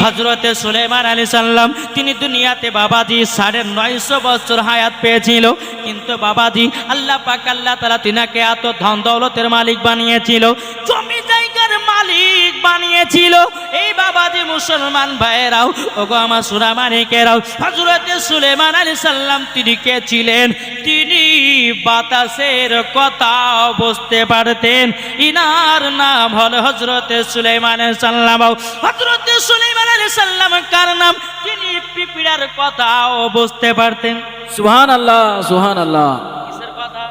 হযরতে সুলাইমান আলাইহিস সালাম তিনি দুনিয়াতে বাবাজি 950 বছর হায়াত পেয়েছিল, কিন্তু বাবাজি আল্লাহ পাক আল্লাহ তাআলা তিনাকে এত ধন দৌলতের মালিক বানিয়েছিল, জমি জায়গার মালিক বানিয়েছিল। এই বাবাজি মুসলমান ভাইয়েরাও, ওগো আমার সোনামানিকেরাও, হযরতে সুলাইমান আলাইহিস সালাম তিনি কে ছিলেন? তিনি বাতাসের কথা বুঝতে পারতেন। ইনার নাম হলো হযরতে সুলাইমান আলাইহিস সালাম। হযরতে সুলাইমান আলাইহিস সালাম কার নাম? তিনি পিপিড়ার কথাও বুঝতে পারতেন। সুবহানাল্লাহ, সুবহানাল্লাহ। কিসের কথা?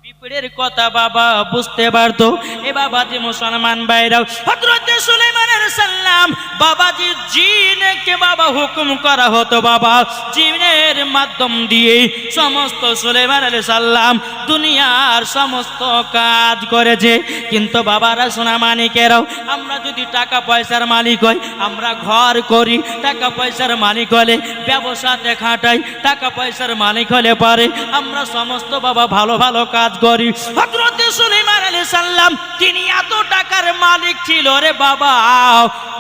পিপিড়ের কথা বাবা বুঝতে পারতো। এ বাবাজি মুসলমান ভাইরাও, হযরতে সুলাইমান আলাইহিস সালাম বাবাজি জিনকে বাবা হুকুম করা হতো, বাবা জিনের মাধ্যম দিয়ে সমস্ত সুলাইমান আলাইহিস সালাম দুনিয়ার সমস্ত কাজ করেছে। কিন্তু বাবারা সোনামানিকেরাও, আমরা যদি টাকা পয়সার মালিক হই, আমরা ঘর করি, টাকা পয়সার মালিক হলে ব্যবসাতে খাটাই, টাকা পয়সার মালিক হলে পারে আমরা সমস্ত বাবা ভালো ভালো কাজ করি। হযরতে সুলাইমান আলাইহিস সালাম তিনি এত টাকার মালিক ছিল রে বাবা,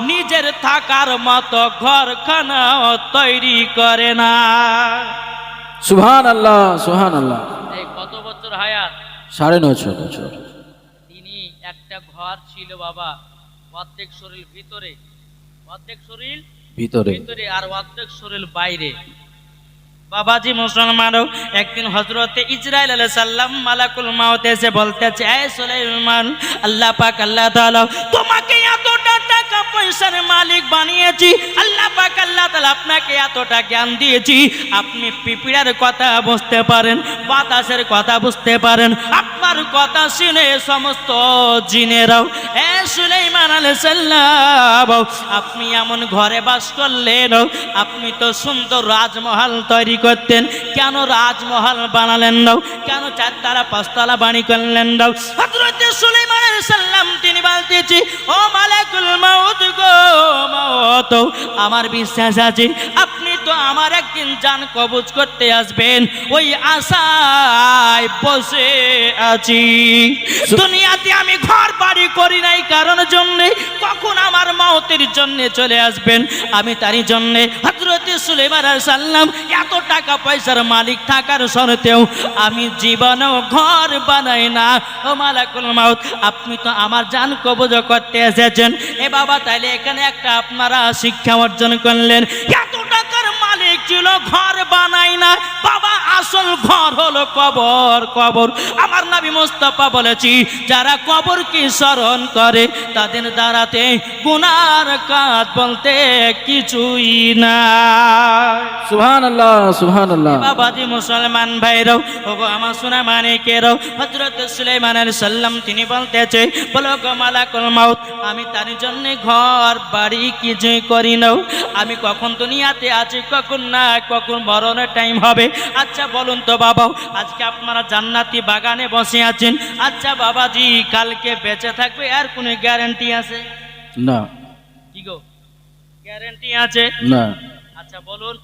নিজের থাকার মতো ঘরখানা তৈরি করে না। সুবহানাল্লাহ, সুবহানাল্লাহ। এই কত বছর হায়াত? 9.5 বছর। তিনি একটা ঘর ছিল বাবা, অর্ধেক শরীর ভিতরে, অর্ধেক শরীর ভিতরে আর অর্ধেক শরীর বাইরে। বাবাজি মুসলমানও, একদিন হযরতে ইসরাইল আলাইহিস সালাম মালাকুল মাউত এসে বলতেছে, এ সুলাইমান, আল্লাহ পাক আল্লাহ তাআলা তোমাকে এতটা টাকা পয়সার মালিক বানিয়েছি, আল্লাহ পাক আল্লাহ তাআলা আপনাকে এতটা জ্ঞান দিয়েছি, আপনি পিপিড়ার কথা বুঝতে পারেন, বাতাসের কথা বুঝতে পারেন, আপনার কথা শুনে সমস্ত জিনেরাও এ সুলাইমান আলাইহিস সালাম আপনি এমন ঘরে বাস করলেন, আপনি তো সুন্দর রাজমহল তৈরি করতেন, কেন রাজমহল বানালেন না? কেন 4 তলা 5 তলা বাড়ি করলেন না? হযরতে সুলাইমান আলাইহিস সালাম তিনি বলতেছি, ও মালাকুল মাউত গো মাউত, আমার বিশ্বাস আছে আপনি তো আমার একদিন জান কবজ করতে আসবেন, ওই আশায় বসে আছি। দুনিয়াতে আমি ঘর বাড়ি করি নাই কারণ জন্য, কখন আমার মাউতের জন্য চলে আসবেন আমি তারই জন্য। হযরতে সুলাইমান আলাইহিস সালাম এত টাকা পয়সার মালিক থাকার সত্ত্বেও আমি জীবনেও ঘর বানাই না। ও মালাকুল মাউত, আপনি তো আমার জান কবজ করতে এসেছেন। এ বাবা, তাইলে এখানে একটা আপনারা শিক্ষা অর্জন করলেন, এত টাকার মালিক ছিল ঘর বানাই না বাবা, আসল ঘর হলো কবর। কবর আমার নবী মুস্তাফা বলেছি, যারা কবরকে স্মরণ করে তাদের দ্বারাতে গুনার কাজ বলতে কিছুই না। সুবহানাল্লাহ, সুবহানাল্লাহ। বাবাজি মুসলমান ভাইরাও, ওগো আমার সোনামানিকেরাও, হযরত সুলাইমান আলাইহিস সালাম তিনি বলতেছে, বলো গো মালাকুল মাউত, আমি তার জন্য ঘর বাড়ি কিছুই করি না, আমি কখন দুনিয়াতে আছি কখন না, কখন মরণের টাইম হবে। আচ্ছা বলুন তো বাবা, আজকে আপনারা জান্নাতি বাগানে বসে আছেন, আচ্ছা বাবাজি কালকে বেঁচে থাকবে আর কোনো গ্যারান্টি আছে? না। কি গো, গ্যারান্টি আছে না। আচ্ছা বলুন,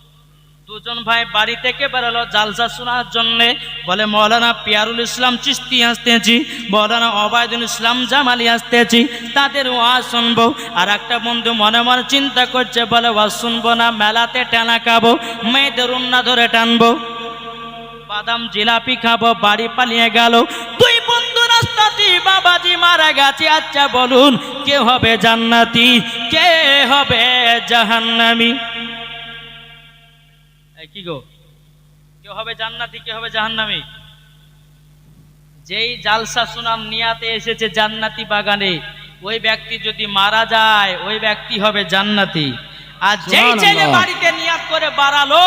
দুজন ভাই বাড়ি থেকে বেরোলো জালসা শোনার জন্যে, বলে মৌলানা পিয়ারুল ইসলাম চিশতি আসতেছি, মৌলানা ওবায়দুল ইসলাম জামালি আসতেছি, তাদের ওয়াজ শুনবো। আর একটা বন্ধু মনে মনে চিন্তা করছে, বলে ওয়াজ শুনবো না, মেলাতে টানা খাবো, মেয়েদের উন্না ধরে টানবো, বাদাম জিলাপি খাবো, বাড়ি পালিয়ে গেল। দুই বন্ধু রাস্তাতে বাবাজি মারা গেছে। আচ্ছা বলুন, কে হবে জান্নাতি, কে হবে জাহান্নামী? কি গো, কে হবে জান্নাতি, কে হবে জাহান্নামী? যেই জালসা সুনাম নিয়াতে এসেছে জান্নাতি বাগানে, ওই ব্যক্তি যদি মারা যায় ওই ব্যক্তি হবে জান্নাতি। আর যেই ছেলে বাড়িতে নিয়াত করে বাড়ালো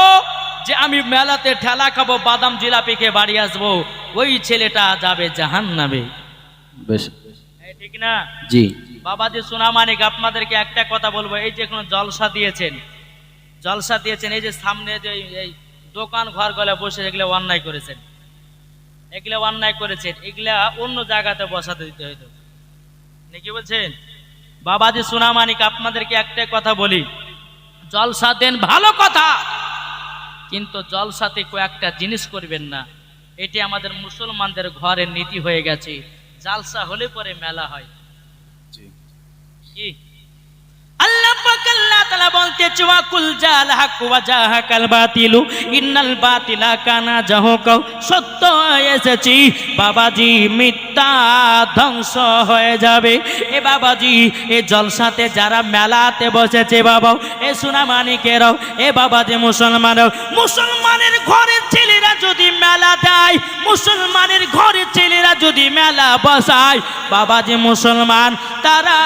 যে আমি মেলাতে ঠেলা খাবো, বাদাম জিলাপি খেয়ে বাড়ি আসবো, ওই ছেলেটা যাবে জাহান্নামে। বেশ, ঠিক না? জি। বাবাজি সোনামানিক, আপনাদেরকে একটা কথা বলবো, এই যে কোনো জলসা দিয়েছেন, জলসা দিয়েছেন, এই যে সামনে যে এই দোকান ঘর গলে বসে এগুলো অন্যায় করেছেন, এগুলো অন্যায় করেছেন, এগুলা অন্য জায়গাতে বসাতে দিতে হইতো, নাকি বলছেন? বাবাজি সোনামানিক, আপনাদেরকে একটা কথা বলি, জলসা দেন ভালো কথা, কিন্তু জলসাতে কয়েকটা জিনিস করবেন না। এটি আমাদের মুসলমানদের ঘরের নীতি হয়ে গেছে, জালসা হলে পরে মেলা হয়। কি আল্লাহ পাক বলতেছে ওয়াকুল জাল হক ওয়া জাহাকাল বাতিলু ইন্নাল বাতিলা কানা জাহুকা, সত্য এসেছি বাবাজি, মিথ্যা ধ্বংস হয়ে যাবে। এ বাবাজি, এ জলসাতে যারা মেলাতে বসেছে বাবা, এ সোনামানিকেরাও, এ বাবাজি মুসলমানরাও, মুসলমানের ঘরের ছেলেরা যদি মেলা দেয়, মুসলমানের ঘরের ছেলেরা যদি মেলা বসায় বাবাজি মুসলমান, তারা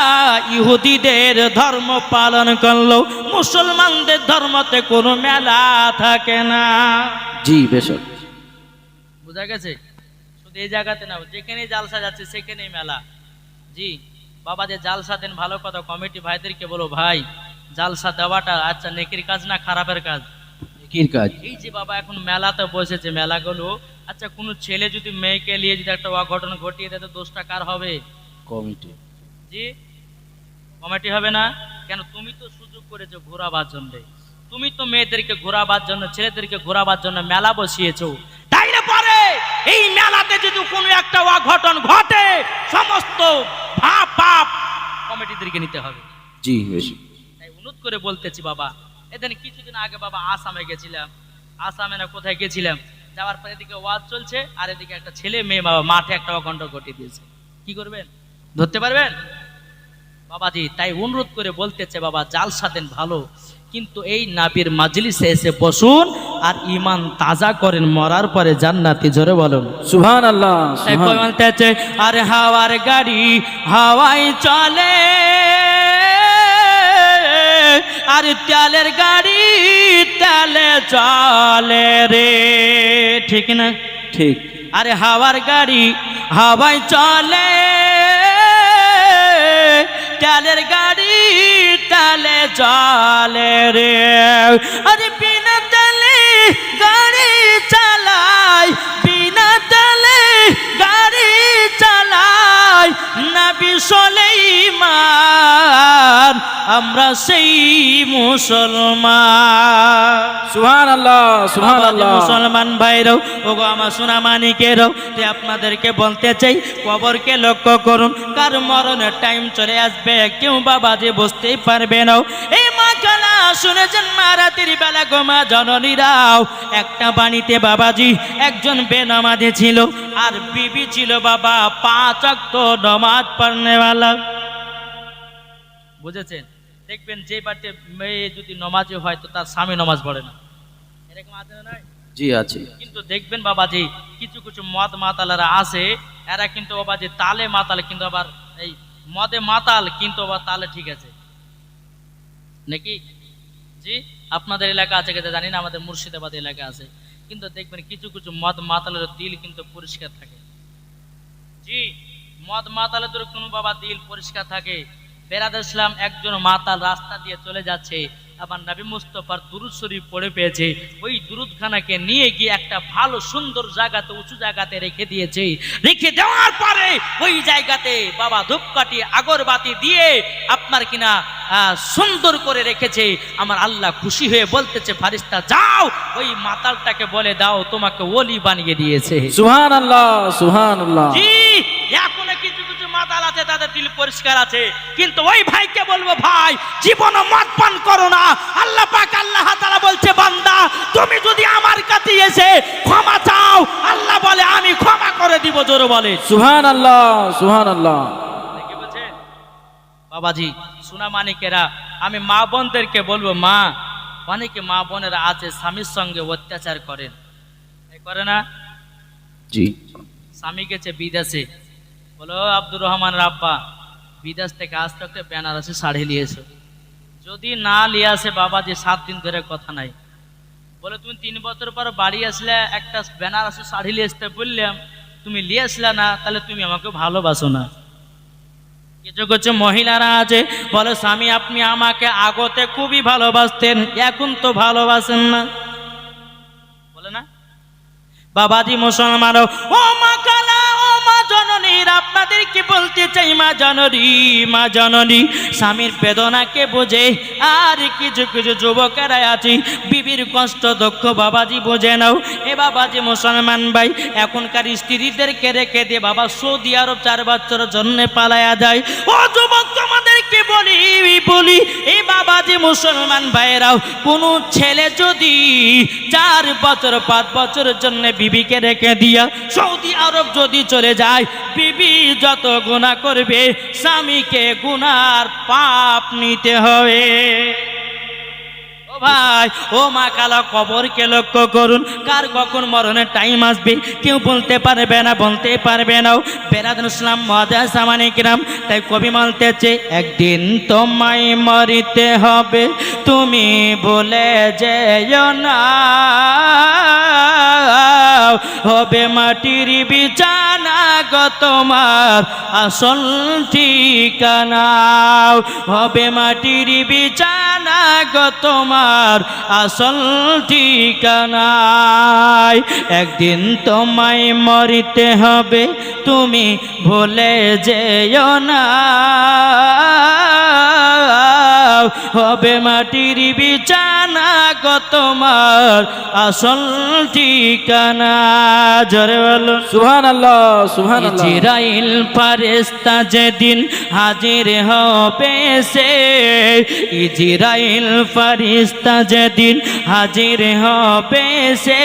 ইহুদিদের ধর্ম পালন করলো, মুসলমানদের ধর্মতে কোনো মেলা থাকে না। জি বেশক। বুঝা গেছে? শুধু এই জায়গাতে না, যেখানে জালসা যাচ্ছে সেখানেই মেলা। জি বাবা, যে জালসা দেন ভালো কথা, কমিটি ভাইদেরকে বলো ভাই জালসা দেওয়াটা আচ্ছা নেকির কাজ না খারাপের কাজ? নেকির কাজ। এই যে বাবা এখন মেলাতে বসেছে, মেলাগুলো, আচ্ছা কোনো ছেলে যদি মেয়েকে নিয়ে যদি একটা অঘটন ঘটিয়ে দেয় তো দোষটা কার হবে? কমিটি। জি কমিটি হবে না কেন? তুমি তো সুযোগ করেছো ঘোরাবার জন্য, তুমি তো মেয়েদেরকে ঘোরাবার জন্য, ছেলেদেরকে ঘোরাবার জন্য মেলা বসিয়েছো। তাইলে পরে এই মেলাতে যদি কোনো একটা অঘটন ঘটে, সমস্ত পাপ কমিটিদেরকে নিতে হবে। জি বেশক। তাই অনুরোধ করে বলতেছি বাবা, এদিন কিছুদিন আগে বাবা আসামে গেছিলাম, আসামে না কোথায় গেছিলাম, যাওয়ার পর এদিকে ওয়াজ চলছে আর এদিকে একটা ছেলে মেয়ে বাবা মাঠে একটা অঘটন ঘটিয়ে দিয়েছে। কি করবেন? ধরতে পারবেন বাবাজি? তাই অনুরোধ করে বলতেছে বাবা, জালসা দেন ভালো, কিন্তু এই নাবির মাজলিসে এসে বসুন আর ঈমান তাজা করেন, মরার পরে জান্নাতি। জোরে বলুন সুবহানাল্লাহ। তাই কই বলতেছে, আরে হাওয়ার গাড়ি হাওয়াই চলে, আর তেলের গাড়ি তেলে চলে রে, ঠিক না? ঠিক। আরে হাওয়ার গাড়ি হাওয়াই চলে, তেলের গাড়ি তেলে চলে রে, আরে বিনা তেলে গাড়ি চালাই, বিনা তেলে গাড়ি চালাই, নবী সুলাইমান আমরা সেই মুসলমান। সুবহানাল্লাহ সুবহানাল্লাহ। মুসলমান ভাইরাও, ওগো আমার সোনা মানিকেরাও, তে আপনাদেরকে বলতে চাই কবরকে লক্ষ্য করুন, কার মরণের টাইম চলে আসবে কেউ বাবাজি বুঝতেই পারবে না। এই মা কালা শুনেছেন মা, রাতের বেলা গো মা জননীরাও, একটা বাড়িতে বাবাজি একজন বেনামাজি ছিল আর বিবি ছিল বাবা 5 ওয়াক্ত নামাজ পড়নেওয়ালা। বুঝেছেন? দেখবেন যে বাড়িতে মেয়ে যদি নমাজি হয় তো তার স্বামী নমাজ পড়ে না, এরকম আছে না নাই? জি আছে। কিন্তু দেখবেন বাবাজি কিছু কিছু মদ মাতালেরা আছে, এরা কিন্তু বাবাজি তালে মাতাল, কিন্তু আবার এই মদে মাতাল কিন্তু আবার তালে ঠিক আছে নাকি? জি আপনাদের এলাকা আছে কিনা জানি না, আমাদের মুর্শিদাবাদ এলাকা আছে, কিন্তু দেখবেন কিছু কিছু মদ মাতালের দিল কিন্তু পরিষ্কার থাকে। জি মদ মাতালের কোনো বাবা দিল পরিষ্কার থাকে। বেরাদুল ইসলাম একজন মাতাল রাস্তা দিয়ে চলে যাচ্ছে, আবার নবী মুস্তাফার দুরূদ শরীফ পড়ে পেয়েছে, ওই দুরূদখানাকে নিয়ে গিয়ে একটা ভালো সুন্দর জায়গাতে, উঁচু জায়গাতে রেখে দিয়েছে। রেখে দেওয়ার পরে ওই জায়গাতে বাবা ধূপকাঠি আগরবাতি দিয়ে আপনার কিনা সুন্দর করে রেখেছে। আমার আল্লাহ খুশি হয়ে বলতেছে, ফারিস্তা যাও ওই মাতালটাকে বলে দাও তোমাকে ওলি বানিয়ে দিয়েছে। সুবহানাল্লাহ সুবহানাল্লাহ। জি এখন কিছু কিছু মাতাল আছে তাদের দিল পরিষ্কার আছে, কিন্তু ওই ভাইকে বলবো ভাই জীবনে মদ পান করো না। আল্লাহ পাক আল্লাহ তাআলা বলছে, বান্দা তুমি যদি আমার কাছে এসে ক্ষমা চাও, আল্লাহ বলে আমি ক্ষমা করে দিব। জোরে বলে সুবহানাল্লাহ সুবহানাল্লাহ। কি বলছেন বাবাজি? সোনা মানিকেরা, আমি মা বোনদেরকে বলবো, মা অনেকে মা বোনেরা আছে স্বামীর সঙ্গে অত্যাচার করেন, করে না? জি। স্বামী গেছে বিদেশে, বলো আব্দুর রহমান রাব্বা বিদেশ থেকে আসতে একটা বেনারসি শাড়ি নিয়ে এসো, যদি না নিয়ে আসে বাবাজি 7 দিন ধরে কথা নাই। বলে তুমি 3 বছর পর বাড়ি আসলে একটা বেনারসি শাড়ি নিয়ে আসতে বললাম, তুমি নিয়ে আসলে না, তাহলে তুমি আমাকে ভালোবাসো না। কিছু কিছু মহিলারা আছে বলে, স্বামী আপনি আমাকে আগতে খুবই ভালোবাসতেন, এখন তো ভালোবাসেন না, বলে না বাবাজি মুসলমান। ও মা কালা, ও মা জননীর, আপনাদেরকে বলতে চাই মা জননী, মা জননী স্বামীর বেদনাকে বোঝে, আর কিছু কিছু যুবকেরা আছে বিবির কষ্ট দুঃখ বাবাজি বোঝে নাও। এ বাবাজি মুসলমান ভাই, এখনকার স্ত্রীদেরকে রেখে দিয়ে বাবা সৌদি আরব 4 বছরের জন্য পালায়া যায়। ও যুবক তোমাদেরকে বলি, বলি এই বাবাজি মুসলমান ভাইরাও, কোনো ছেলে যদি 4 বছর 5 বছরের জন্য বিবিকে রেখে দিয়া সৌদি আরব যদি চলে যায়, বিবি যত গুনাহ করবে স্বামীকে গুনার পাপ নিতে হবে। ভাই ও মা কালা, কবরকে লক্ষ্য করুন, কার কখন মরণের টাইম আসবে কেউ বলতে পারবে না, বলতে পারবে না। বেরাদুল ইসলাম মুআজ্জাজ সামানে কিরাম, তাই কবি বলতেছে একদিন তোমায় মরিতে হবে, তুমি বলে যেও না, হবে মাটির বিছানা গো তোমার আসল ঠিকানা, হবে মাটির বিছানা গো তোমার আসল ঠিকানায়। একদিন তোমায় মরিতে হবে, তুমি ভুলে যেও না, হবে মাটির বিছানা গো তোমার আসল ঠিকানা। জোরে বলো সুবহানাল্লাহ, সুবহানাল্লাহ। ইজরাইল ফেরেশতা যেদিন হাজির হবে সে, ইজরাইল ফেরেশতা যেদিন হাজির হবে সে,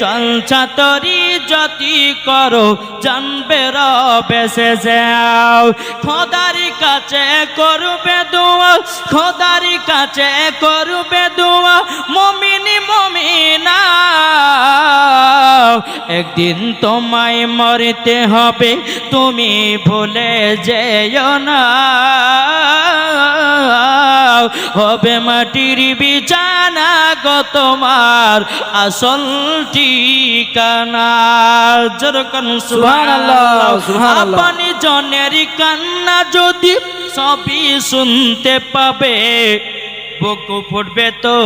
চলছা তরি যতি করো জানবে রবে সে যাও, খোদার কাছে করবে দোয়া, খোদার কাছে করবে দোয়া মুমিন মুমিনা, একদিন তোমায় মরতে হবে, তুমি ভুলে যেও না, হবে মাটির বিছানা গো তোমার আসল ঠিকানা। যেরকম সুবহানাল্লাহ, সুবহানাল্লাহ। আপনি জনের কান্না যদি সবই শুনতে পাবে, বুক ফুটবে তো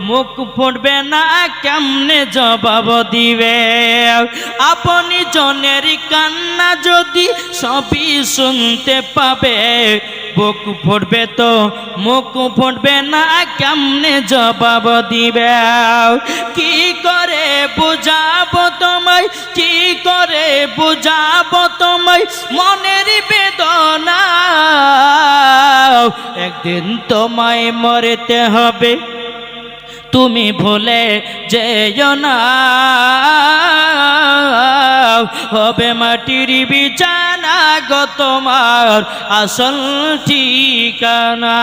মুখ ফুটবে না, কেমনে জবাব দিবে? আপনি জনের কান্না যদি সবই শুনতে পাবে, বুক ফুটবে তো মুখ ফুটবে না, কেমনে জবাব দিবে? কি করে বুঝাবো তোমায়, কি করে বুঝাবো তোমায় মনের বেদনা, একদিন তোমায় মরতে হবে, তুমি ভুলে যেও না, হবে মাটির বিছানা গো তোমার আসল ঠিকানা।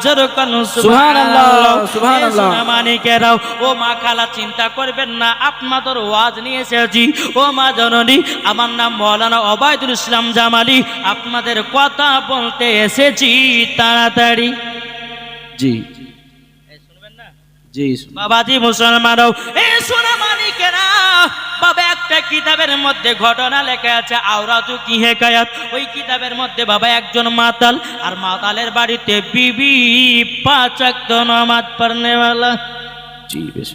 যেরকম সুবহানাল্লাহ, সুবহানাল্লাহ। মানিকেরাও ও মা খালা, চিন্তা করবেন না, আপনাদের ওয়াজ নিয়ে এসেছি। ও মা জননী, আমার নাম মৌলানা ওবায়দুল ইসলাম জামালি, আপনাদের কথা বলতে এসেছি তাড়াতাড়ি। জি শুনবেন না জি। বাবাজি মুসলমানও, এই সোনা মানিকেরা, বাবা একটা কিতাবের মধ্যে ঘটনা লেখা আছে, আওরাতু কি হেকায়াত। ওই কিতাবের মধ্যে বাবা একজন মাতাল, আর মাতালের বাড়িতে বিবি 5 ওয়াক্ত নামাজ পড়নেওয়ালা। জি বেশ।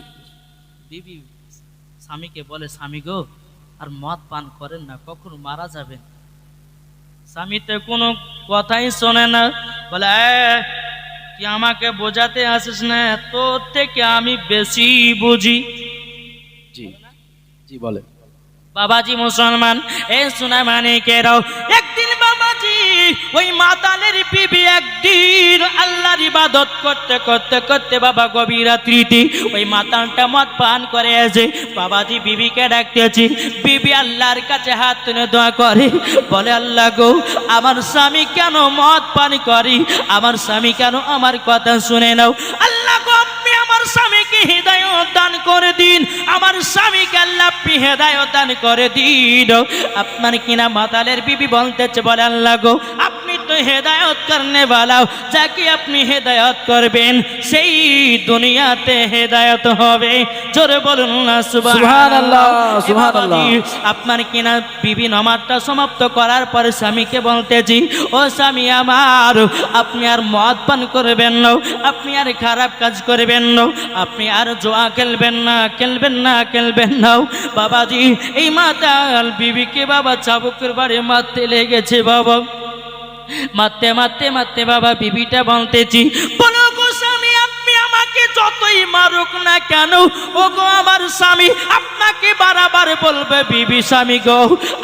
বিবি স্বামীকে বলে, স্বামী গো আর মদ পান করেন না, কখন মারা যাবেন। স্বামী তো কোনো কথাই শোনে না, বলে তুই আমাকে বোঝাতে আসিস না, তোর থেকে আমি বেশি বুঝি। জি জি বলে। বাবাজি মুসলমান, এই সোনা মানিকেরাও, একদিন বাবাজি ওই মাতালের বিবি একদিন আল্লাহর ইবাদত করতে করতে করতে বাবা গভীর রাত্রিতে ওই মাতালটা মদ পান করে এসে বাবাজি বিবিকে ডাকতেছি। বিবি আল্লাহর কাছে হাত তুলে দোয়া করে, বলে আল্লাহ গো, আমার স্বামী কেন মদ পান করে, আমার স্বামী কেন আমার কথা শুনে নাও। আল্লাহ গো, আপনি আমার স্বামীকে হিদায়াত দান করে দিন, আমার স্বামীকে আল্লাহ আপনি হিদায়াত দান করে দিন। আপনার কিনা মাতালের বিবি বলতেছে, বলে আল্লাহ গো, আপনি তো হেদায়ত করনে वाला, যাকে আপনি হেদায়ত করবেন সেই দুনিয়াতে হেদায়ত হবে। জোরে বলুন না সুবহানাল্লাহ, সুবহানাল্লাহ। আপনার কিনা বিবি নামাজটা সমাপ্ত করার পরে স্বামীকে বলতেছি, ও স্বামী আমার, আপনি আর মদ পান করবেন না, আপনি আর খারাপ কাজ করবেন না, আপনি আর জুয়া খেলবেন না, খেলবেন না, খেলবেন না। বাবাজি এই মাতাল বিবিকে বাবা চাবুকের বাড়ি মারতে লেগেছে বাবা। মারতে মারতে মারতে বাবা বিবিটা বলতেছি, বলো গো স্বামী, আপনি আমাকে যতই যতই মারুক না কেন, ও গো আমার স্বামী আপনাকে বারবার বলবে, বিবি স্বামী গো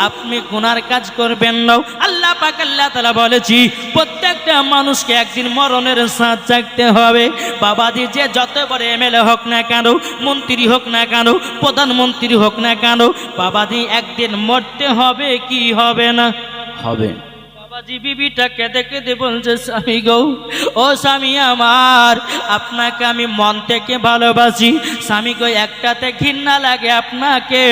আপনি গুনার কাজ করবেন না। আল্লাহ পাক আল্লাহ তাআলা বলেছি প্রত্যেকটা মানুষকে একদিন মরণের সাথ জাগতে হবে। বাবাজি যে যত বড় এমএলএ হোক না কেন, মন্ত্রী হোক না কেন, প্রধানমন্ত্রী হোক না কেন, বাবাজি একদিন মরতে হবে কি হবে না? হবে। বাবাজি বিবিটাকে দেখে দে বলছে, স্বামী গো ও স্বামী আমার, আপনাকে আমি মন থেকে ভালোবাসি। স্বামী গো একটাতে ঘৃণা লাগে আপনাকে,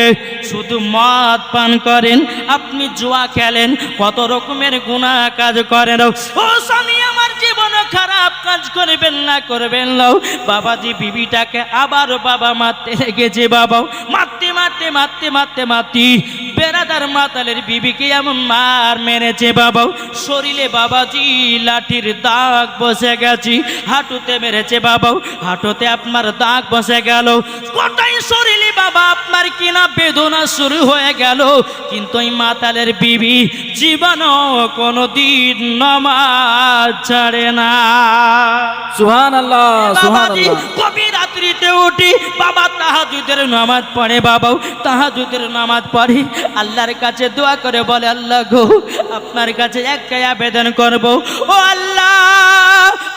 শুধু মদ পান করেন, আপনি জুয়া খেলেন, কত রকমের গুনাহ কাজ করেন। ও স্বামী আমার জীবনে খারাপ কাজ করবেন না, করবেন না। বাবাজি বিবিটাকে আবার বাবা মারতে লেগেছে। বাবা মারতে মারতে মারতে মারতে মারতে বেরাদার মাতালের বিবিকে এমন মার মেরেছে বাবা, শরীরে বাবাজি লাঠির দাগ বসে গেছে। হাঁটুতে মেরেছে বাবা, হাঁটুতে আপনার দাগ বসে গেল। গোটাই শরীরে বাবা আপনার কিনা বেদনা শুরু হয়ে গেল। কিন্তু এই মাতালের বিবি জীবনও কোনোদিন নামাজ ছাড়ে না। সুবহানাল্লাহ, সুবহানাল্লাহ। কবি রাত্রিতে উঠি বাবা তাহাজ্জুদের নামাজ পড়ে, বাবা তাহাজ্জুদের নামাজ পড়ে, আল্লাহর কাছে দোয়া করে বলে, আল্লাহ গো আপনার কাছে একটাই আবেদন করব, ও আল্লাহ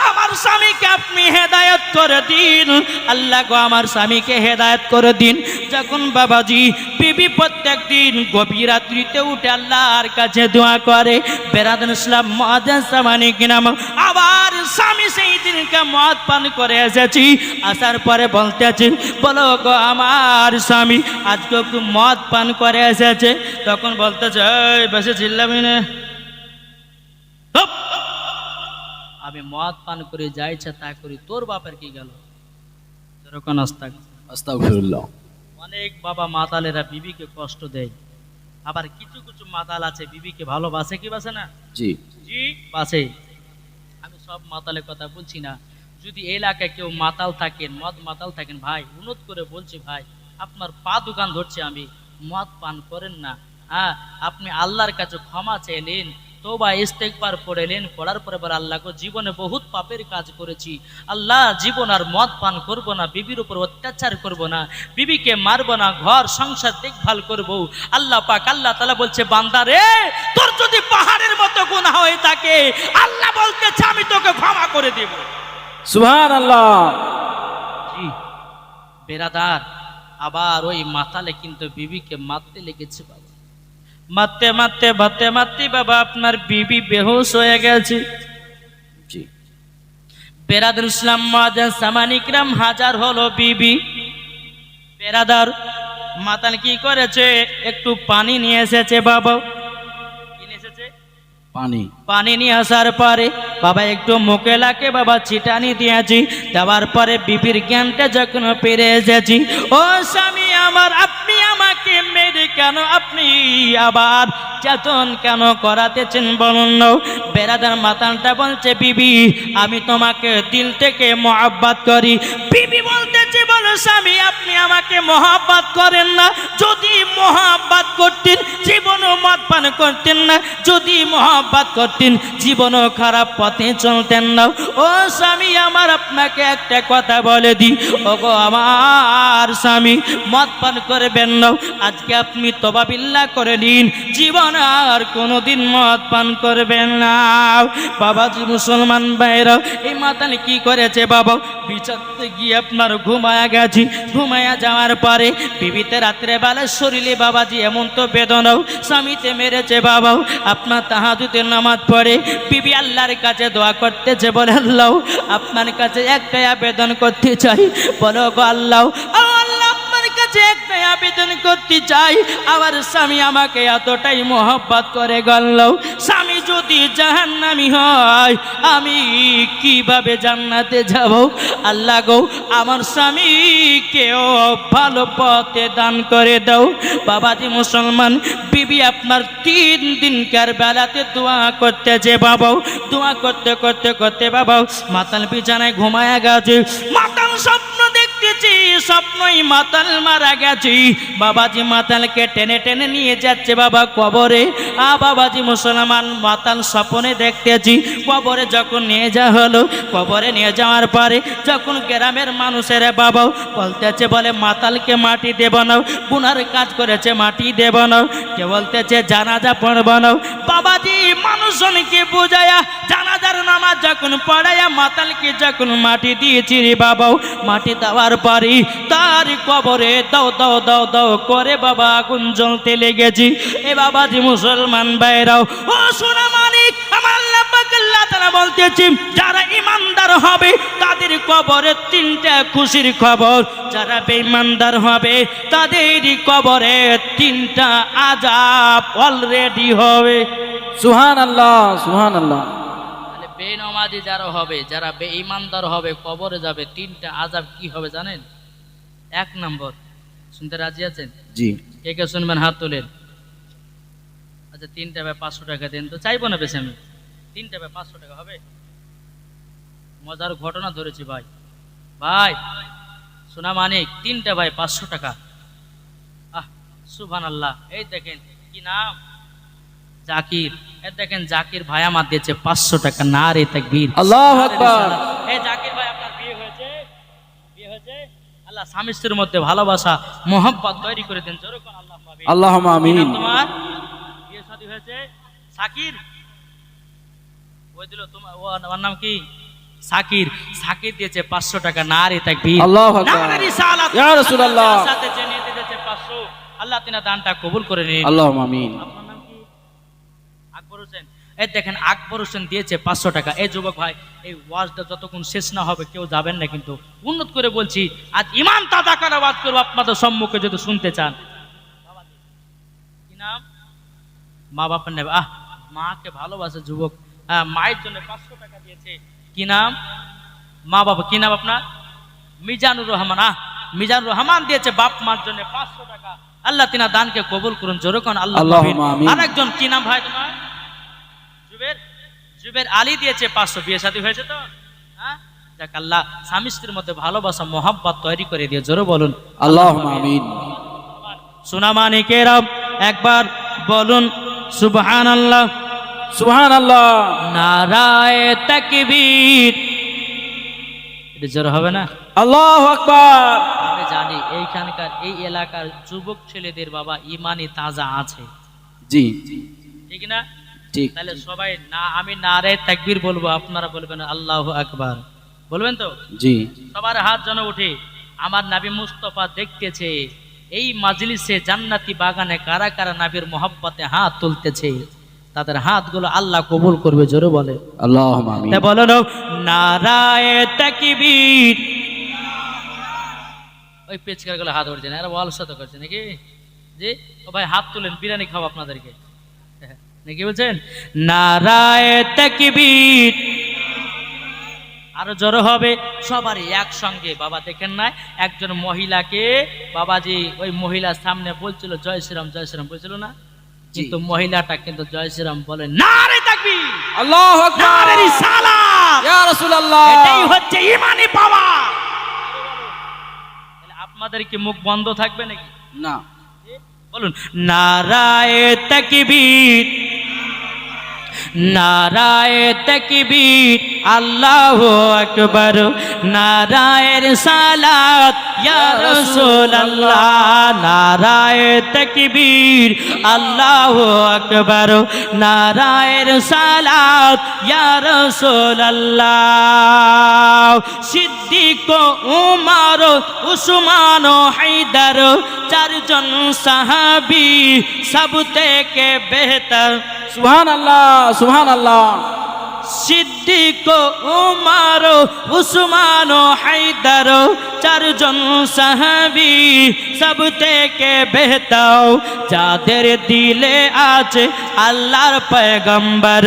আমার স্বামীকে আপনি হেদায়েত করে দিন। আল্লাহ গো আমার স্বামীকে হেদায়েত করে দিন। যখন বাবাজি বিবি প্রত্যেক দিন গভীর রাত্রিতে উঠে আল্লাহর কাছে দোয়া করে, বেরাদান ইসলাম মুআজ্জাজ সামানি কিনাম আবার স্বামী সেই দিনকে মদ পান করে এসেছি, আসার পরে বলতে আছে, বলো গো আমার স্বামী আজকে একটু মদ পান করে এসেছে। তখন বলতেছে, এই বেশি চিল্লাবি না, চুপ। আমি মদ পান করে যা ইচ্ছা তা করি, তোর বাপের কি গেল? এরকম আস্তাগফিরুল্লাহ। অনেক বাবা মাতালেরা বিবিকে কষ্ট দেয়, আবার কিছু কিছু মাতাল আছে বিবিকে ভালোবাসে, কি বাসে না? জি জি বাসে। আমি সব মাতালের কথা বলছি না। যদি এলাকায় কেউ মাতাল থাকেন, মদ মাতাল থাকেন, ভাই অনুরোধ করে বলছি, ভাই আপনার পা দোকান ধরছে আমি, মদ পান করেন না। হ্যাঁ আপনি আল্লাহর কাছে ক্ষমা চাইলেন, তওবা ইস্তেগফার পড়লেন, পড়ার পরে বলে, আল্লাহ গো জীবনে বহুত পাপের কাজ করেছি, আল্লাহ জীবন আর মদ পান করব না, বিবির উপর অত্যাচার করব না, বিবিকে মারব না, ঘর সংসার দেখভাল করব। আল্লাহ পাক আল্লাহ তাআলা বলছে, বান্দা রে তোর যদি পাহাড়ের মতো গুনাহ হয়ে থাকে, আল্লাহ বলতেছে আমি তোকে ক্ষমা করে দেব। সুবহানাল্লাহ। জি বেরাদার, আবার ওই মাতালে কিন্তু বিবিকে মারতে লেগেছে বাবা, মারতে মারতে মারতে মারতে বাবা আপনার বিবি বেহুশ হয়ে গেছে। জি বেরাদার ইসলাম মুআজ্জাজ সামানি কিরাম হাজার হলো বিবি। বেরাদার মাতাল কি করেছে, একটু পানি নিয়ে এসেছে বাবা। কি নিয়ে এসেছে? পানি। পানি নিয়ে আসার পরে বাবা একটু মুখে লাগে বাবা ছিটানি দিয়েছি, দেওয়ার পরে বিবির জ্ঞানটা যখন পেরে এসেছি, ও স্বামী আমার আপনি আমাকে মেরে কেন, আপনি আবার চেতন কেন করাতেছেন বলুন না? বেরাদার মাতালটা বলছে, বিবি আমি তোমাকে দিল থেকে মহব্বত করি। বিবি বলতেছে, বলো স্বামী আপনি আমাকে মহব্বত করেন না, যদি মহব্বত করতেন জীবনও মদ পান করতেন না, যদি মহব্বত করতেন জীবনও খারাপ পথে চলতেন না। ও স্বামী আমার আপনাকে একটা কথা বলে দিই, ও গো আমার স্বামী মদ পান করবেন না, আজকে আপনি তওবা বিল্লাহ করে নিন, জীবন আর কোনোদিন মদ পান করবেন না। বাবাজি মুসলমান ভাইরা, এই মাতাল কি করেছে বাবা, বিছাতে গিয়ে আপনার ঘুমায়া গেছি, ঘুমায়া যাওয়ার পরে বিবিতে রাত্রে বেলা শরীরে বাবাজি এমন তো বেদনাও স্বামীতে মেরেছে বাবা। আপনার তাহাজ্জুদের নামাজ পড়ে বিবি আল্লাহর কাছে দোয়া করতেছে, বলে আল্লাহ আপনার কাছে একটাই আবেদন করতে চাই, বলো গো আল্লাহ, আল্লাহ আপনার কাছে একটাই আবেদন করতে চাই, আমার স্বামী আমাকে এতটাই মহব্বত করে গেল, স্বামী যদি জাহান্নামী হয় আমি কিভাবে জান্নাতে যাব? আল্লাহ গো আমার স্বামীকেও ভালো পথে দান করে দাও। বাবাজি মুসলমান, বিবি আপনার 3 দিনকার বেলাতে দোয়া করতেছে বাবা, দোয়া করতে করতে করতে বাবা মাতাল বিছানায় ঘুমায়া গেছে। মাতাল স্বপ্ন দেখতেছে স্বপ্নই মাতাল মারা গেছে। বাবাজি মাতালকে টেনে টেনে নিয়ে যাচ্ছে বাবা কবরে। বাবাজি মুসলমান মাতাল স্বপ্নে দেখতেছি কবরে যখন নিয়ে যাওয়া হলো, কবরে নিয়ে যাওয়ার পরে যখন গ্রামের মানুষের বাবা বলতেছে বলে মাতালকে মাটি দেব না, গুনার কাজ করেছে মাটি দেব না, কে বলতেছে জানাজা পড়ব না। বাবাজি মানুষজনকে বুঝায়া জানাজার নামাজ যখন পড়ায়া মাতালকে যখন মাটি দিয়েছি রে বাবাও, মাটি দেওয়ার পরে তার কবরে দাও দাও দাও দাও করে বাবা আগুন জ্বলতে লেগেছি। এ বাবাজি মুসলমান ভাইরাও ও সোনা মানিক, আমার আল্লাহ পাক আল্লাহ তাআলা বলতেছি যারা ঈমানদার হবে তাদের কবরে তিনটা খুশির খবর, যারা বেঈমানদার হবে তাদের কবরে তিনটা আযাব অলরেডি হবে। সুবহানাল্লাহ, সুবহানাল্লাহ। তাহলে বেনামাজি যারা হবে, যারা বেঈমানদার হবে কবরে যাবে, তিনটা আযাব কি হবে জানেন? এক নম্বর, শুনতে রাজি আছেন? জি। কে কে শুনবেন হাত তোলেন। আচ্ছা তিনটা ভাই 500 টাকা দেন তো, চাইবো না বেশি আমি। তিনটা ভাই 500 টাকা হবে? মজার ঘটনা ধরেছি ভাই। ভাই সোনা মানিক, তিনটা ভাই 500 টাকা। সুবহানাল্লাহ। এই দেখেন কি নাম? জাকির। এই দেখেন জাকির ভাই আমার দিয়েছে 500 টাকা। নারে তাকবীর, আল্লাহু আকবার। এই জাকির ভাই আপনার বিয়ে হয়েছে? বিয়ে হয়েছে? আল্লাহ স্বামী স্ত্রীর মধ্যে ভালোবাসা মোহাব্বত তৈরি করে দেন। জোরে কোন আল্লাহ পাবে। আল্লাহুম্মা আমিন। তোমার বিয়ে শাদী হয়েছে? সাকির ওই দিল তোমার, ওর নাম কি? সাকির। সাকির দিয়েছে 500 টাকা। নারে তাকবীর, আল্লাহু আকবার। নারে রিসালাত, ইয়া রাসূলুল্লাহ। সাথে জেনে দিয়েছে 500। আল্লাহ তিনা দানটা কবুল করে নিন। আল্লাহুম্মা আমিন। আপনার নাম কি? আকবর হোসেন। এই দেখেন আকবর হোসেন দিয়েছে 500 টাকা। এই যুবক ভাই, এই ওয়াজটা যতক্ষণ শেষ না হবে কেউ যাবেন না কিন্তু। উন্নত করে বলছি, আজ ইমান তাজা করে ওয়াজ করব আপনাদের সম্মুখে, যদি শুনতে চান। কি নাম? মা বাবার নেবে। মাকে ভালোবাসে যুবক। মায়ের জন্য 500 টাকা দিয়েছে। কি নাম? মা বাবা কি নাম আপনার? মিজানুর রহমান। মিজানুর রহমান দিয়েছে বাপ মার জন্য 500 টাকা। আল্লাহ তিনা দানকে কবুল করুন। জোরে কোন আল্লাহুম্মা আমিন। আরেকজন কি নাম ভাই তোমার? জুবের। জুবের আলী দিয়েছে 500। বিয়ে শাদী হয়েছে তো? যাক আল্লাহ স্বামী স্ত্রীর মধ্যে ভালোবাসা মোহাব্বত তৈরি করে দিয়ে। জোরে বলুন আল্লাহুম্মা আমিন। সোনা মানিকেরা একবার বলুন সুবহানাল্লাহ, সুবহানাল্লাহ। নারায়ে তাকবীর। এটা জোরে হবে না? আল্লাহু আকবার। আমি জানি এইখানকার এই এলাকার যুবক ছেলেদের বাবা ইমানি তাজা আছে। জি, ঠিক না? ঠিক। তাহলে সবাই না, আমি নারে তাকবীর বলবো, আপনারা বলবেন আল্লাহু আকবার। বলবেন তো? জি। সবার হাত যেন উঠে। আমার নবী মুস্তাফা দেখতেছে এই মাজলিসে জান্নাতি বাগানে কারা কারা নবীর মোহাব্বতে হাত তুলতেছে, তাদের হাতগুলো আল্লাহ কবুল করবে। জোরে বলে আল্লাহুম্মা আমিন। তাই বলো নারায়ে তাকবীর। ওই পেচকার গুলো হাত উঠছে না, এরা অলসতা করছে নাকি? জি ও ভাই হাত তুলেন, বিরিয়ানি খাবো আপনাদেরকে নাকি বলছেন? নারায়ে তাকবীর। আরো জড়ো হবে সবারই একসঙ্গে। বাবা দেখেন না, একজন মহিলাকে বাবাজি ওই মহিলার সামনে বলছিল জয় শ্রীরাম জয় শ্রীরাম বলছিল না, কিন্তু মহিলাটা কিন্তু জয় শ্রীরাম বলে নারে তাকবীর, আল্লাহু আকবার, নারে রিসালাত, ইয়া রাসূলুল্লাহ। এটাই হচ্ছে ঈমানি পাওয়ার। তাহলে আপনাদের কি মুখ বন্ধ থাকবে নাকি? না। বলুন নারায়ে তাকবীর, নারায়ে তাকবীর, আল্লাহু আকবার, নারায়ে রিসালাত ইয়া রাসূলুল্লাহ, নারায়ে তাকবীর, আল্লাহু আকবার, নারায়ে রিসালাত ইয়া রাসূলুল্লাহ। সিদ্দিক, উমর, উসমান, হায়দার, চারজন সাহাবী সব থেকে বেহতর। সুবহানাল্লাহ, সুবহানাল্লাহ। সিদ্দিক, উমর, উসমান, হায়দার, চারজন সাহাবী সব থেকে বেহতর, যাদের দিলে আছে আল্লাহর পয়গম্বর।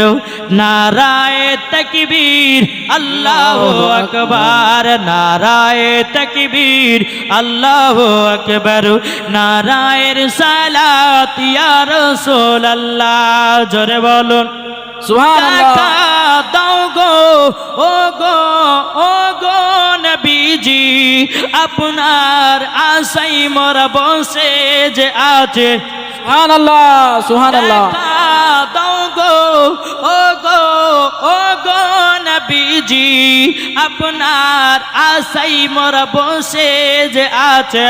নারায়ে তাকবীর, আল্লাহু আকবার, নারায়ে তাকবীর, আল্লাহু আকবার, নারায়ে রিসালাত ইয়া রাসূলুল্লাহ। জোরে বলুন সুবহানাল্লাহ। দাও গো ও গো ও গো নবীজি, আপনার আশাই মোরা বসে যে আছে। সুবহানাল্লাহ সুবহানাল্লাহ। দেখা দাও গো ও গো ও গো নবীজি, আপনার আশাই মোরা বসে যে আছে।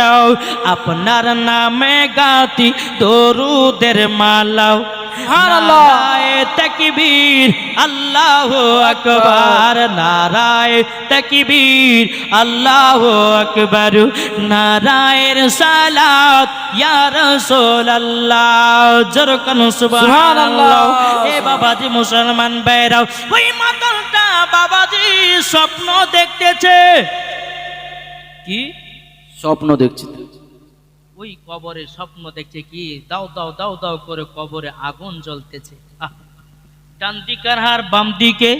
আপনার নামে গাতি দরুদের মালাও। সুবহানাল্লাহ। নারায়ে তাকবীর আল্লাহু আকবার, নারায়ে তাকবীর আল্লাহু আকবার, নারায়ের সালাত ইয়া রাসূলুল্লাহ। জোরকান সুবহানাল্লাহ। এ বাবাজি মুসলমান ভাইরাও, ওই মাতালটা বাবাজি স্বপ্ন দেখতেছে। কি স্বপ্ন দেখছি? ওই কবরে স্বপ্ন দেখছে কি, দাও দাও দাও দাও করে কবরে আগুন জ্বলতেছে। ডান দিকের হার বাম দিকে,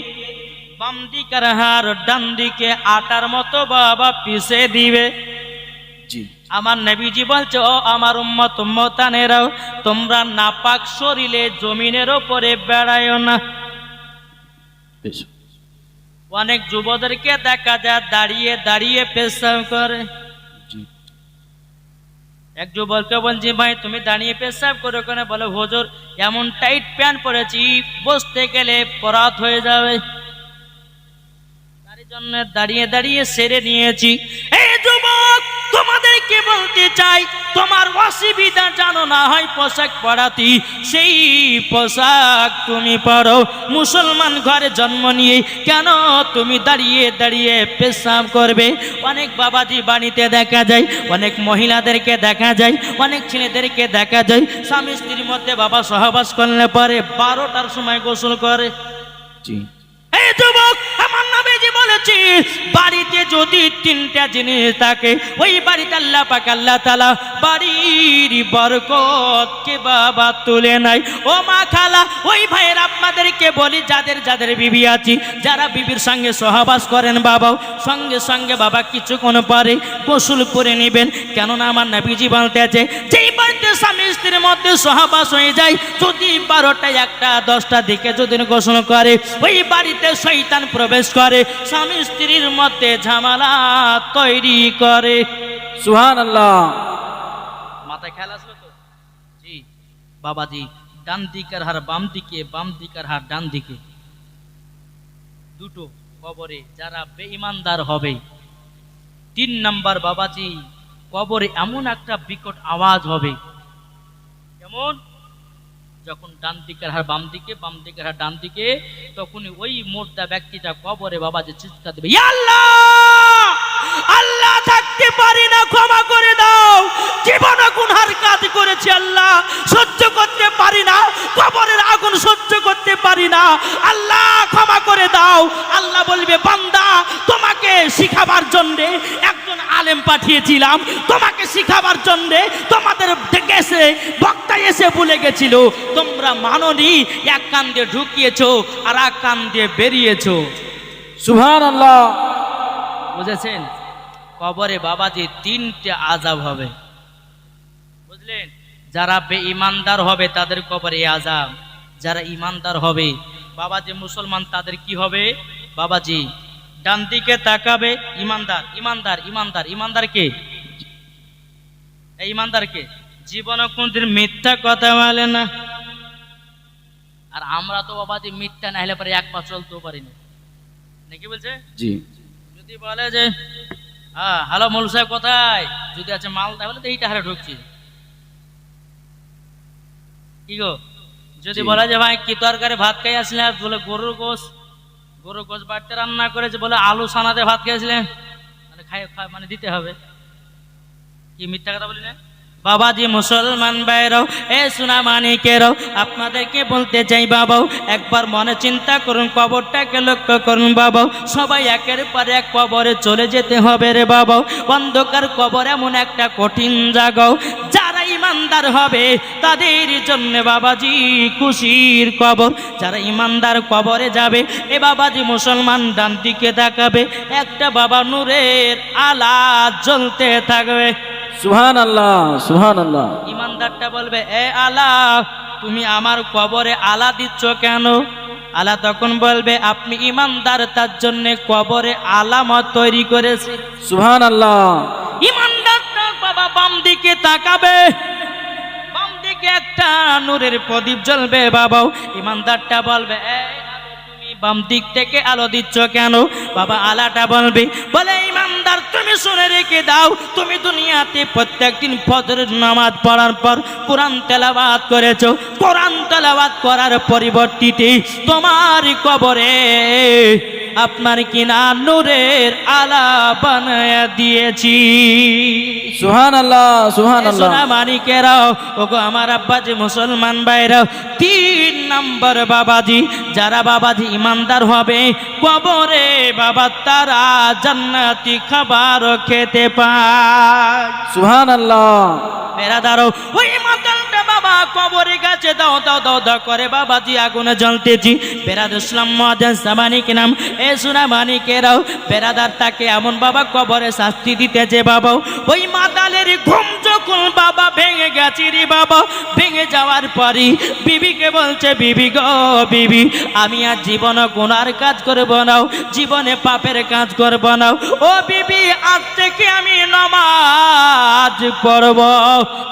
বাম দিকের হার ডান দিকে, আটার মতো বাবা পিছে দিবে। জি। আমার নবীজি বলছে, ও আমার উম্মত উম্মতানেরাও, তোমরা নাপাক শরীরে জমিনের উপরে বেড়ায়ও না। বেশ। অনেক যুবদেরকে দেখা যায় দাঁড়িয়ে দাঁড়িয়ে পেশাব করে। জি। এক যুবককে বলছি, ভাই তুমি দাঁড়িয়ে পেশাব করে ওখানে, বলে হুজুর এমন টাইট প্যান্ট পরেছি বসতে গেলে পরাত হয়ে যাবে, তার জন্য দাঁড়িয়ে দাঁড়িয়ে সেরে নিয়েছি। এই যুবক তোমাদেরকে বলতে চাই, তোমার অসুবিধা জানো না হয় পোশাক পরাতি, সেই পোশাক তুমি পরো। মুসলমান ঘরে জন্ম নিয়ে কেন তুমি দাঁড়িয়ে দাঁড়িয়ে পেশাব করবে? অনেক বাবাজি বাড়িতে দেখা যায়, অনেক মহিলাদেরকে দেখা যায়, অনেক ছেলেদেরকে দেখা যায়, স্বামী স্ত্রীর মধ্যে বাবা সহবাস করলে পরে 12টার সময় গোসল করে। জি। এই যুবক, আমার নবীজি বলেছি, বাড়িতে যদি 3টা জিনিস থাকে, ওই বাড়িতে আল্লাহ পাক আল্লাহ তাআলা বাড়ির বরকত কে বাবা তুলে নাই। ও মা খালা, ওই ভাইয়ের আপনাদেরকে বলি, যাদের যাদের বিবি আছে, যারা বিবির সঙ্গে সহবাস করেন বাবা, সঙ্গে সঙ্গে বাবা কিছুক্ষণ পরে গোসল করে নেবেন। কেননা আমার নবীজি বলতে আছে, যেই বাড়িতে স্বামী স্ত্রীর মধ্যে সহবাস হয়ে যায়, যদি 12টা 1টা 10টা দিকে যদি গোসল করে, ওই বাড়িতে শয়তান প্রবেশ করে, স্বামী স্ত্রীর মধ্যে ঝামেলা তৈরি করে। সুবহানাল্লাহ। মাথায় খেয়াল আসলো তো? জি বাবাজি, ডান দিকের হার বাম দিকে, বাম দিকের হার ডান দিকে, দুটো কবরে যারা বেঈমানদার হবে। 3 নাম্বার বাবাজি, কবরে এমন একটা বিকট আওয়াজ হবে, যেমন যখন ডান দিকের হার বাম দিকে, বাম দিকের হার ডান দিকে, তখনই ওই মুর্দা ব্যক্তিটা কবরে বাবাজি চিৎকার দেবে, ইয়া আল্লাহ, আল্লাহ থাকতে পারি না, ক্ষমা করে দাও, জীবনে গুনার কাজ করেছি আল্লাহ, সহ্য করতে পারি না, কবরের আগুন সহ্য করতে পারি না, আল্লাহ ক্ষমা করে দাও। আল্লাহ বলবে, বান্দা তোমাকে শিখাবার জন্য একজন আলেম পাঠিয়েছিলাম, তোমাকে শিখাবার জন্য তোমাদের গেছে বক্তা এসে বলে গেছিল, তোমরা মাননি, এক কান দিয়ে ঢুকিয়েছো আর এক কান দিয়ে বেরিয়েছো। সুবহানাল্লাহ। বুঝেছেন? কবরে বাবাজি 3টে আযাব হবে, বুঝলেন? যারা বেঈমানদার হবে তাদের কবরে আযাব, যারা ঈমানদার হবে বাবাজি মুসলমান, তাদের কি হবে? বাবাজি ডান দিকে তাকাবে, ঈমানদার ঈমানদার ঈমানদার ঈমানদার কে? এই ঈমানদার কে? জীবনে কোনদিন মিথ্যা কথা বলে না। আর আমরা তো বাবাজি মিথ্যা না হলে পরে এক পা চলতেও পারি না, নাকি বলছে? জি। যদি বলে যে হ্যাঁ হ্যালো মৌলভী সাহেব কোথায়, যদি আছে মালদা, বলে তো এইটা হারে ঢুকছি, কি গো? যদি বলে যে ভাই কি তরকারি ভাত খাই আসলে, বলে গরুর গোশ বাড়িতে রান্না করেছে, বলে আলু সানাতে ভাত খেয়েছিলেন, মানে মানে দিতে হবে। কি মিথ্যা কথা বলি না? বাবাজি মুসলমান ভাইরাও, এ সোনা মানিকেরাও, আপনাদেরকে বলতে চাই বাবাও, একবার মনে চিন্তা করুন, কবরটাকে লক্ষ্য করুন বাবাও। সবাই একের পর এক কবরে চলে যেতে হবে রে বাবাও। অন্ধকার কবর এমন একটা কঠিন জায়গাও, যারা ঈমানদার হবে তাদের জন্য বাবাজি খুশির কবর। যারা ঈমানদার কবরে যাবে, এ বাবাজি মুসলমান ডান দিকে তাকাবে, একটা বাবা নূরের আলা জ্বলতে থাকবে। সুবহানাল্লাহ সুবহানাল্লাহ। ঈমানদারটা বলবে, এ আলা, তুমি আমার কবরে আলা দিচ্ছ কেন? আল্লাহ তখন বলবে আপনি ইমানদার, তার জন্য কবরে আলামত তৈরি করেছে। সুবহানাল্লাহ। ইমানদারটা বাবা বাম দিকে তাকাবে, বাম দিকে একটা নূরের প্রদীপ জ্বলবে বাবা। ইমানদারটা বলবে এই আলো, তুমি বাম দিক থেকে আলো দিচ্ছ কেন? বাবা আলাটা বলবে, বলে ইমানদার তুমি শুনে রেখে দাও, তুমি দুনিয়াতে প্রত্যেকদিন ফজরের নামাজ পড়ার পর কোরআন তেলাওয়াত করেছো। কোরআন তেলাওয়াত করার পরিবর্তিতে তোমার কবরে আপনার কিনা নূরের আলা বানায়া দিয়েছি। সুবহানাল্লাহ, সুবহানাল্লাহ। সোনা মানিকেরাও, ওগো আমার আব্বাজি মুসলমান ভাইরাও, 3 নম্বর বাবাজি, যারা বাবাজি ইমানদার হবে কবরে বাবা তারা জান্নাতি খাবার খেতে পায়। সুবহানাল্লাহ। বেরাদারও, ওই মাতালটা বাবা কবরে গেছে, দাও দাও দাও দাও করে বাবাজি আগুনে জ্বলতেছি। বেরাদ ইসলাম মহাজান সামানিক নাম, এ সোনা মানিকেরাও, বেরাদার তাকে এমন বাবা কবরে শাস্তি দিতেছে বাবা। ওই মাতালের ঘুম যখন বাবা ভেঙে গেছে রে বাবা, ভেঙে যাওয়ার পরই বিবিকে বলছে, বিবি গো বিবি, আমি আর জীবনে গুনার কাজ করব না, জীবনে পাপের কাজ করব না। ও বিবি, আজ থেকে আমি নামাজ পড়ব।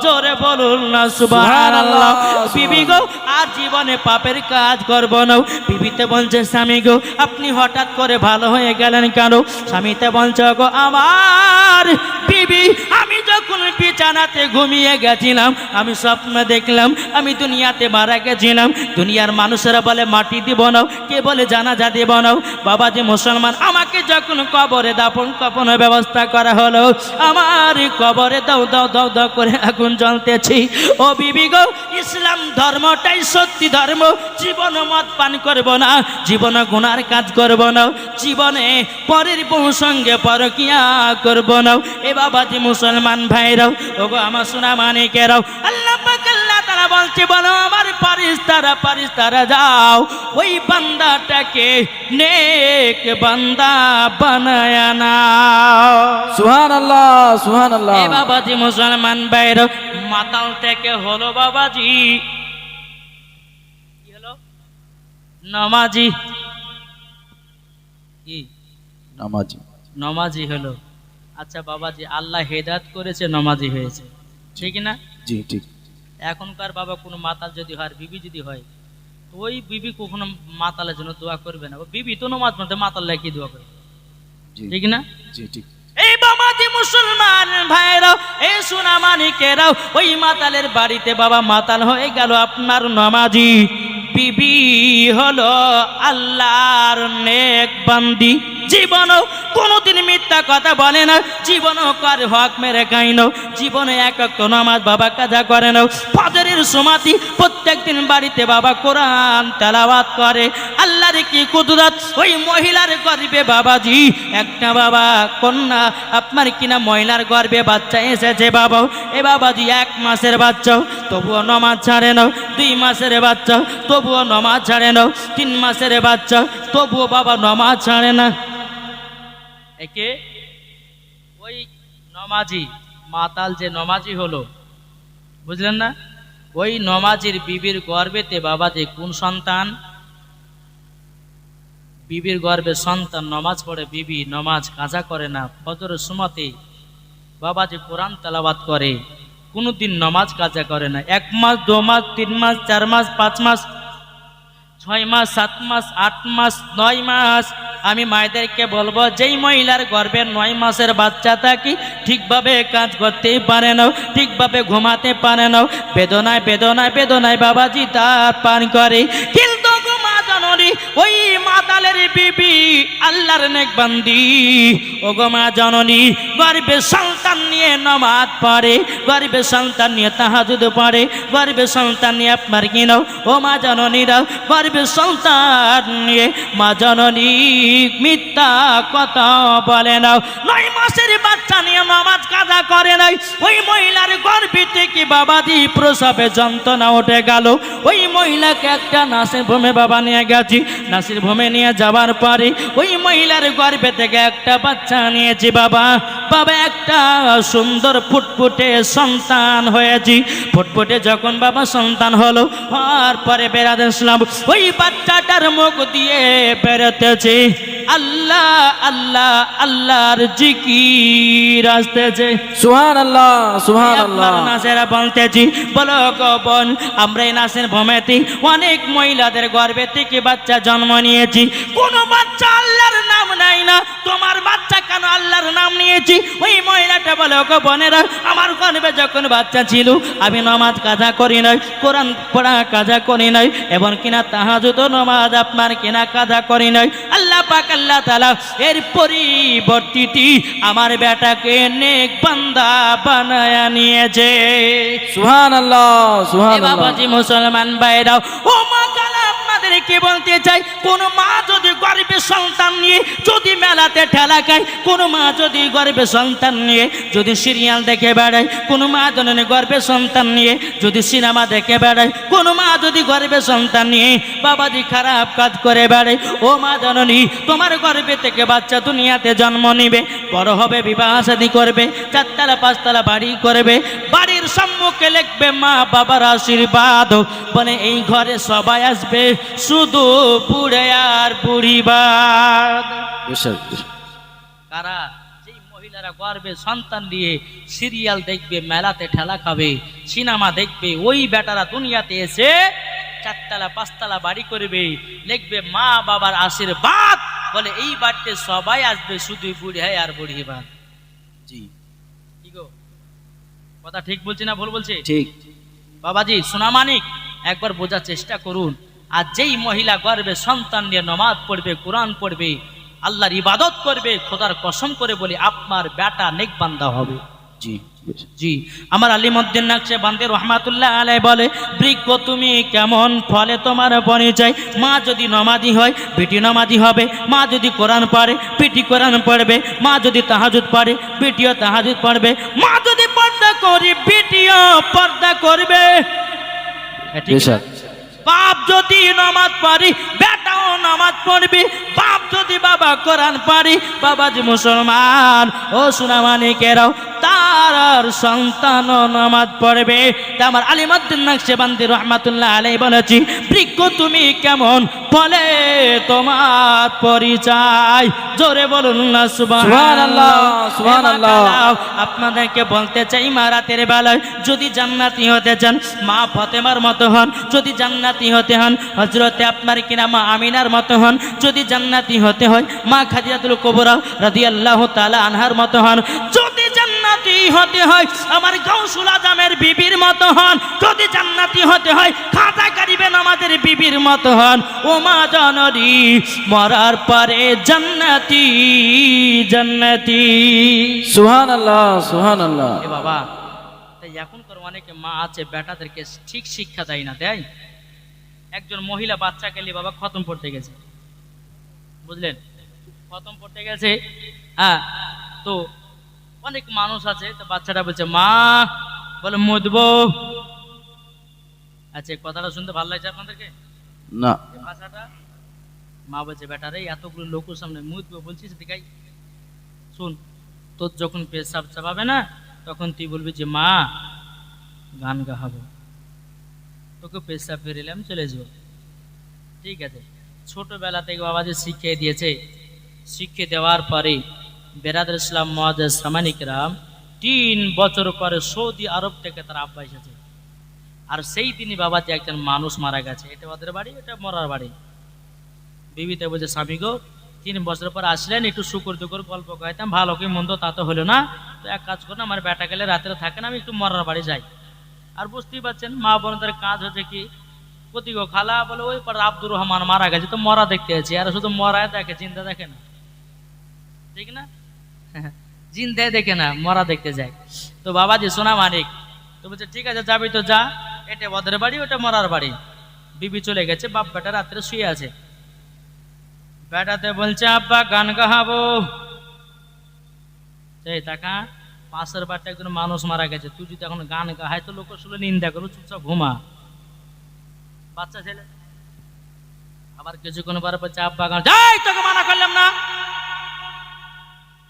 জোরে বলুন না সুবহানাল্লাহ। বিবি গো আর জীবনে পাপের কাজ করব না। বিবিতে বলছে, স্বামী গো আপনি হঠাৎ করে ভালো হয়ে গেলেন কেন? স্বামীতে বলছে, গো আমার বিবি, আমি যখন বিছানাতে ঘুমিয়ে গেছিলাম আমি স্বপ্ন দেখলাম আমি দুনিয়াতে মারা গেছিলাম। দুনিয়ার মানুষেরা বলে মাটি দিব না, কে বলে জানাজা দিব না। বাবাজি মুসলমান, আমাকে যখন কবরে দাফন কাফনের ব্যবস্থা করা হলো, আমার কবরে দাও দাও দাও দাও করে আগুন জ্বলতেছি। ও বিবি গো, ইসলাম ধর্মটাই সত্যি ধর্ম। জীবন মদ পান করব না, জীবনে গুনার কাজ করব না, জীবনে পরের বউ সঙ্গে পরকিয়া করব না। এ বাবাজি মুসলমান ভাইরাও, ওগো আমার সোনা মানিকেরাও, আল্লাহ পাক আল্লাহ তাআলা বলছে, বলো আমার পারিস্তারা যাও ওই বান্দাটাকে নেক বান্দা বানায়া নাও। সুবহানাল্লাহ, সুবহানাল্লাহ। এ বাবাজি মুসলমান ভাইরাও, মাতাল থেকে হলো বাবাজি কি হলো? নামাজি। কি? নামাজি। নামাজি হলো। আচ্ছা বাবাজি, আল্লাহ হেদায়েত করেছে, নামাজি হয়েছে, ঠিক না? জি ঠিক। এখনকার বাবা কোনো মাতাল যদি হয়, বিবি যদি হয়, তো ওই বিবি কখনো মাতালের জন্য দোয়া করবে না। ও বিবি তো নামাজ পড়তে, মাতাল কি দোয়া করবে, জি ঠিক না? জি ঠিক। এই বাবাজি মুসলমান ভাইরাও, এই সোনা মানিকেরাও, ওই মাতালের বাড়িতে বাবা মাতাল হয়ে গেল আপনার নামাজি বিবি হলো আল্লাহর নেক বান্দি। জীবনও কোনোদিন মিথ্যা কথা বলে না, জীবনও কার হক মেরে খায় না, জীবনে এক ওয়াক্ত নামাজ বাবা কাজা করে না। ফজরের সময়তে প্রত্যেকদিন বাড়িতে বাবা কোরআন তেলাওয়াত করে। আল্লাহর কি কুদরত, ওই মহিলার গর্ভে বাবাজি একটা বাবা কন্যা আপনার কিনা মহিলার গর্ভে বাচ্চা এসেছে বাবা। এ বাবাজি 1 মাসের বাচ্চা, তবুও নামাজ ছাড়ে না। 2 মাসের বাচ্চা, তবুও নামাজ ছাড়ে না। 3 মাসের বাচ্চা, তবুও বাবা নামাজ ছাড়ে না। একে ওই নমাজি মাতাল যে নমাজি হলো, বুঝলেন না? ওই নমাজির বিবির গর্ভেতে বাবাজি কোন সন্তান? বিবির গর্ভে সন্তান নমাজ পড়ে, বিবি নমাজ কাজা করে না। ফজরের সময়তে বাবাজি কোরআন তেলাওয়াত করে, কোনোদিন নমাজ কাজা করে না। 1 মাস, 2 মাস, 3 মাস, 4 মাস, 5 মাস, 6 মাস, 7 মাস, 8 মাস, 9 মাস। আমি মায়েদেরকে বলবো, যেই মহিলার গর্ভে 9 মাসের বাচ্চা থাকি ঠিকভাবে কাজ করতেই পারে না, ঠিকভাবে ঘুমাতে পারে না, বেদনায় বেদনায় বেদনায় বাবাজি তা পান করে। কিন্তু মা জননী, ওই মাতালের বিবি আল্লাহর নেক বান্দি, ও গো মা জননী গর্ভে সন্তান নিয়ে নামাজ পড়ে, গর্ভে সন্তান নিয়ে তাহাজ্জুদ পড়ে, গর্ভে সন্তান নিয়ে আপনার কিনো ও মা জননীরা গর্ভে সন্তান নিয়ে মা জননী মিথ্যা কথা বলে না। 9 মাসের বাচ্চা নিয়ে নামাজ কাজা করে নাই। ওই মহিলার গর্ভে থেকে বাবাজি প্রসবে যন্ত্রণা উঠে গেল। ওই মহিলাকে একটা নার্সিং হোমে বাবা নিয়ে গেছে। নিয়েছি। নাসির ভূমে নিয়ে যাওয়ার পরে ওই মহিলার গর্ভে থেকে একটা বাচ্চা নিয়েছি বাবা। বাবা একটা সুন্দর ফুটফুটে সন্তান হয়েছি। ফুটফুটে যখন বাবা সন্তান হলো, হওয়ার পরে বেরাতে ইসলাম ওই বাচ্চাটার মুখ দিয়ে বেরোতেছে আল্লাহ আল্লাহ আল্লাহর জিকির আসতেছে। সুবহানাল্লাহ সুবহানাল্লাহ। আপনার নাসেরা বলতেছি, বলো গো বোন, আমরা এই নাসের ভূমিতে অনেক মহিলাদের গর্ভে থেকে বাচ্চা জন্ম নিয়েছি, কোন বাচ্চা আল্লাহর নাম নাই না, তোমার বাচ্চা কেন আল্লাহর নাম নিয়েছি? ওই মহিলাটা বলো গো বোনেরা, আমার গর্ভে যখন বাচ্চা ছিল আমি নামাজ কাজা করি নাই, কোরআন পড়া কাজা করি নাই, এবং কিনা তাহাজ্জুদ নামাজ আপনার কিনা কাজা করি নাই। আল্লাহ পাক আল্লাহ তাআলা এর পরিবর্তিতে আমার বেটাকে নেক বান্দা বানায়া নিয়েছে। সুবহানাল্লাহ এ সুবহানাল্লাহ। বাবাজি মুসলমান ভাইরাও, ও মা কালা আপনাদেরকে বলতে চাই, কোন মা যদি গর্ভে সন্তান নিয়ে যদি মেলাতে ঠেলা খায়, কোন মা যদি গর্ভে সন্তান নিয়ে যদি সিরিয়াল দেখে বেড়ায়, কোন মা জননী গর্ভে সন্তান নিয়ে যদি সিনেমা দেখে বেড়ায়, কোন মা যদি গর্ভে সন্তান নিয়ে বাবাজি খারাপ কাজ করে বেড়ায়, ও মা জননী তোমার গর্ভে থেকে বাচ্চা দুনিয়াতে জন্ম নিবে, বড় হবে, বিবাহ শাদী করবে, 4 তলা 5 তলা বাড়ি করবে, বাড়ির সম্মুখে লিখবে মা বাবার আশীর্বাদ, বলে এই ঘরে সবাই আসবে শুধু বুড়ে আর বুড়িবাদ। বেশক বেশক। কারা? যেই মহিলারা গর্ভে সন্তান দিয়ে সিরিয়াল দেখবে, মেলাতে ঠেলা খাবে, সিনেমা দেখবে, ওই বেটারা দুনিয়াতে এসে 4 তলা 5 তলা বাড়ি করবে, লিখবে মা বাবার আশীর্বাদ, বলে এই বাড়িতে সবাই আসবে শুধু বুড়ে আর বুড়িবাদ। জি কি গো, কথা ঠিক বলছি না ভুল বলছি? ঠিক। বাবাজি সোনামানিক, একবার বোঝার চেষ্টা করুন। আর যেই মহিলা গর্ভে সন্তান নিয়ে নামাজ পড়বে, কোরআন পড়বে, আল্লাহর ইবাদত করবে, খোদার কসম করে বলি আপনার বেটা নেক বান্দা হবে। জি বেশক। জি, আমার আলিমউদ্দিন নকশবন্দি রহমাতুল্লাহ আলাইহি বলে, বৃক্ষ তুমি কেমন, ফলে তোমার পরিচয়। মা যদি নামাজি হয় বেটি নামাজি হবে, মা যদি কোরআন পড়ে বেটি কোরআন পড়বে, মা যদি তাহাজ্জুদ পড়ে বেটিও তাহাজ্জুদ পড়বে, মা যদি পর্দা করে বেটিও পর্দা করবে। ঠিক না? বেশক। বাপ যদি নামাজ পড়ে বেটাও নামাজ পড়বে, বাপ যদি বাবা কোরআন পড়ে, বাবাজি মুসলমান ও সোনামানিকেরাও, তার সন্তানও নামাজ পড়বে। তা আমার আলিমউদ্দিন নকশবন্দি রহমাতুল্লাহ আলাইহি বলেছি, বৃক্ষ তুমি কেমন, ফলে তোমার পরিচয়। জোরে বলুন না সুবহানাল্লাহ, সুবহানাল্লাহ। আপনাদেরকে বলতে চাই, মা রাতের বেলায় যদি জান্নাতি হতে চান, মা ফাতেমার মতো হন, যদি জান্নাতি হতে হন, হযরতে আপনার কিনা মা আমিনার মতো হন, যদি জান্নাতি হতে হয় মা খাদিজাতুল কুবরা রাদিয়াল্লাহু তাআলা আনহার মতো হন, যদি জান্নাতি হতে হয় আমার গাউসুল আজমের বিবির মতো হন, যদি জান্নাতি হতে হয় খাজা গরিবে নামাজের বিবির মতো হন, ও মা জানরি মরার পরে জান্নাতি জান্নাতি। সুবহানাল্লাহ সুবহানাল্লাহ। এ বাবা, তাই এখনকার অনেকে মা আছে বেটাদেরকে ঠিক শিক্ষা দেয় না, দেয়। একজন মহিলা বাচ্চাকে নিয়ে বাবা খতম পড়তে গেছে, বুঝলেন, খতম পড়তে গেছে। হ্যাঁ, তো অনেক মানুষ আছে, তো বাচ্চাটা বলছে মা, বলে মুদবো। আচ্ছা, কথাটা শুনতে ভালো লাগছে আপনাদেরকে? না। ভাষাটা মা বলছে বেটারে এতগুলো লোকের সামনে মুদবো বলছিস, দেখাই শুন, তোর যখন পেশাব চাপাবে না তখন তুই বলবি যে মা গান গাহাবো, তোকে পেশাব ফেরিলাম চলে যাবো। ঠিক আছে, ছোটবেলা থেকে বাবা যে শিখিয়ে দিয়েছে, শিখিয়ে দেওয়ার পরে বেরাদুল ইসলাম মুআজ্জাজ সামানিকরাম 3 বছর পরে সৌদি আরব থেকে তার আব্বা এসেছে। আর সেই দিনই বাবাজি একজন মানুষ মারা গেছে, এটা ওদের বাড়ি, এটা মরার বাড়ি। বিবিতে বলছে স্বামী গো, 3 বছর পর আসলেন, একটু শুকর দুকর গল্প কইতাম, ভালো কি মন্দ তা তো হলো না, তো এক কাজ করুন, আমার বেটা গেলে রাত্রে থাকে না, আমি একটু মরার বাড়ি যাই। আর বুঝতেই পারছেন মা বোনদের কাজ হচ্ছে কি, প্রতি গো খালা বলে ওই পর আব্দুর রহমান মারা গেছে, তো মরা দেখতে আছি, আর শুধু মরায় দেখে, চিন্তা দেখে না, ঠিক না? জিন্দায় দেখে না, মরা দেখতে যায়। তো বাবাজি সোনা মানিক তো বলছে ঠিক আছে যাবি তো যা, এটা ওদের বাড়ি, ওটা মরার বাড়ি। বিবি চলে গেছে, বাপ বেটা রাত্রে শুয়ে আছে। বেটাতে বলছে আব্বা গান গাহাবো। সেই টাকা পাশের বাড়িতে একজন মানুষ মারা গেছে, তুই যদি এখন গান গাহাই তো লোক শুনে নিন্দা করো, চুপচাপ ঘুমা। বাচ্চা ছেলে আবার কিছুক্ষণ পর চা বাগান, যাই তোকে মানা করলাম না,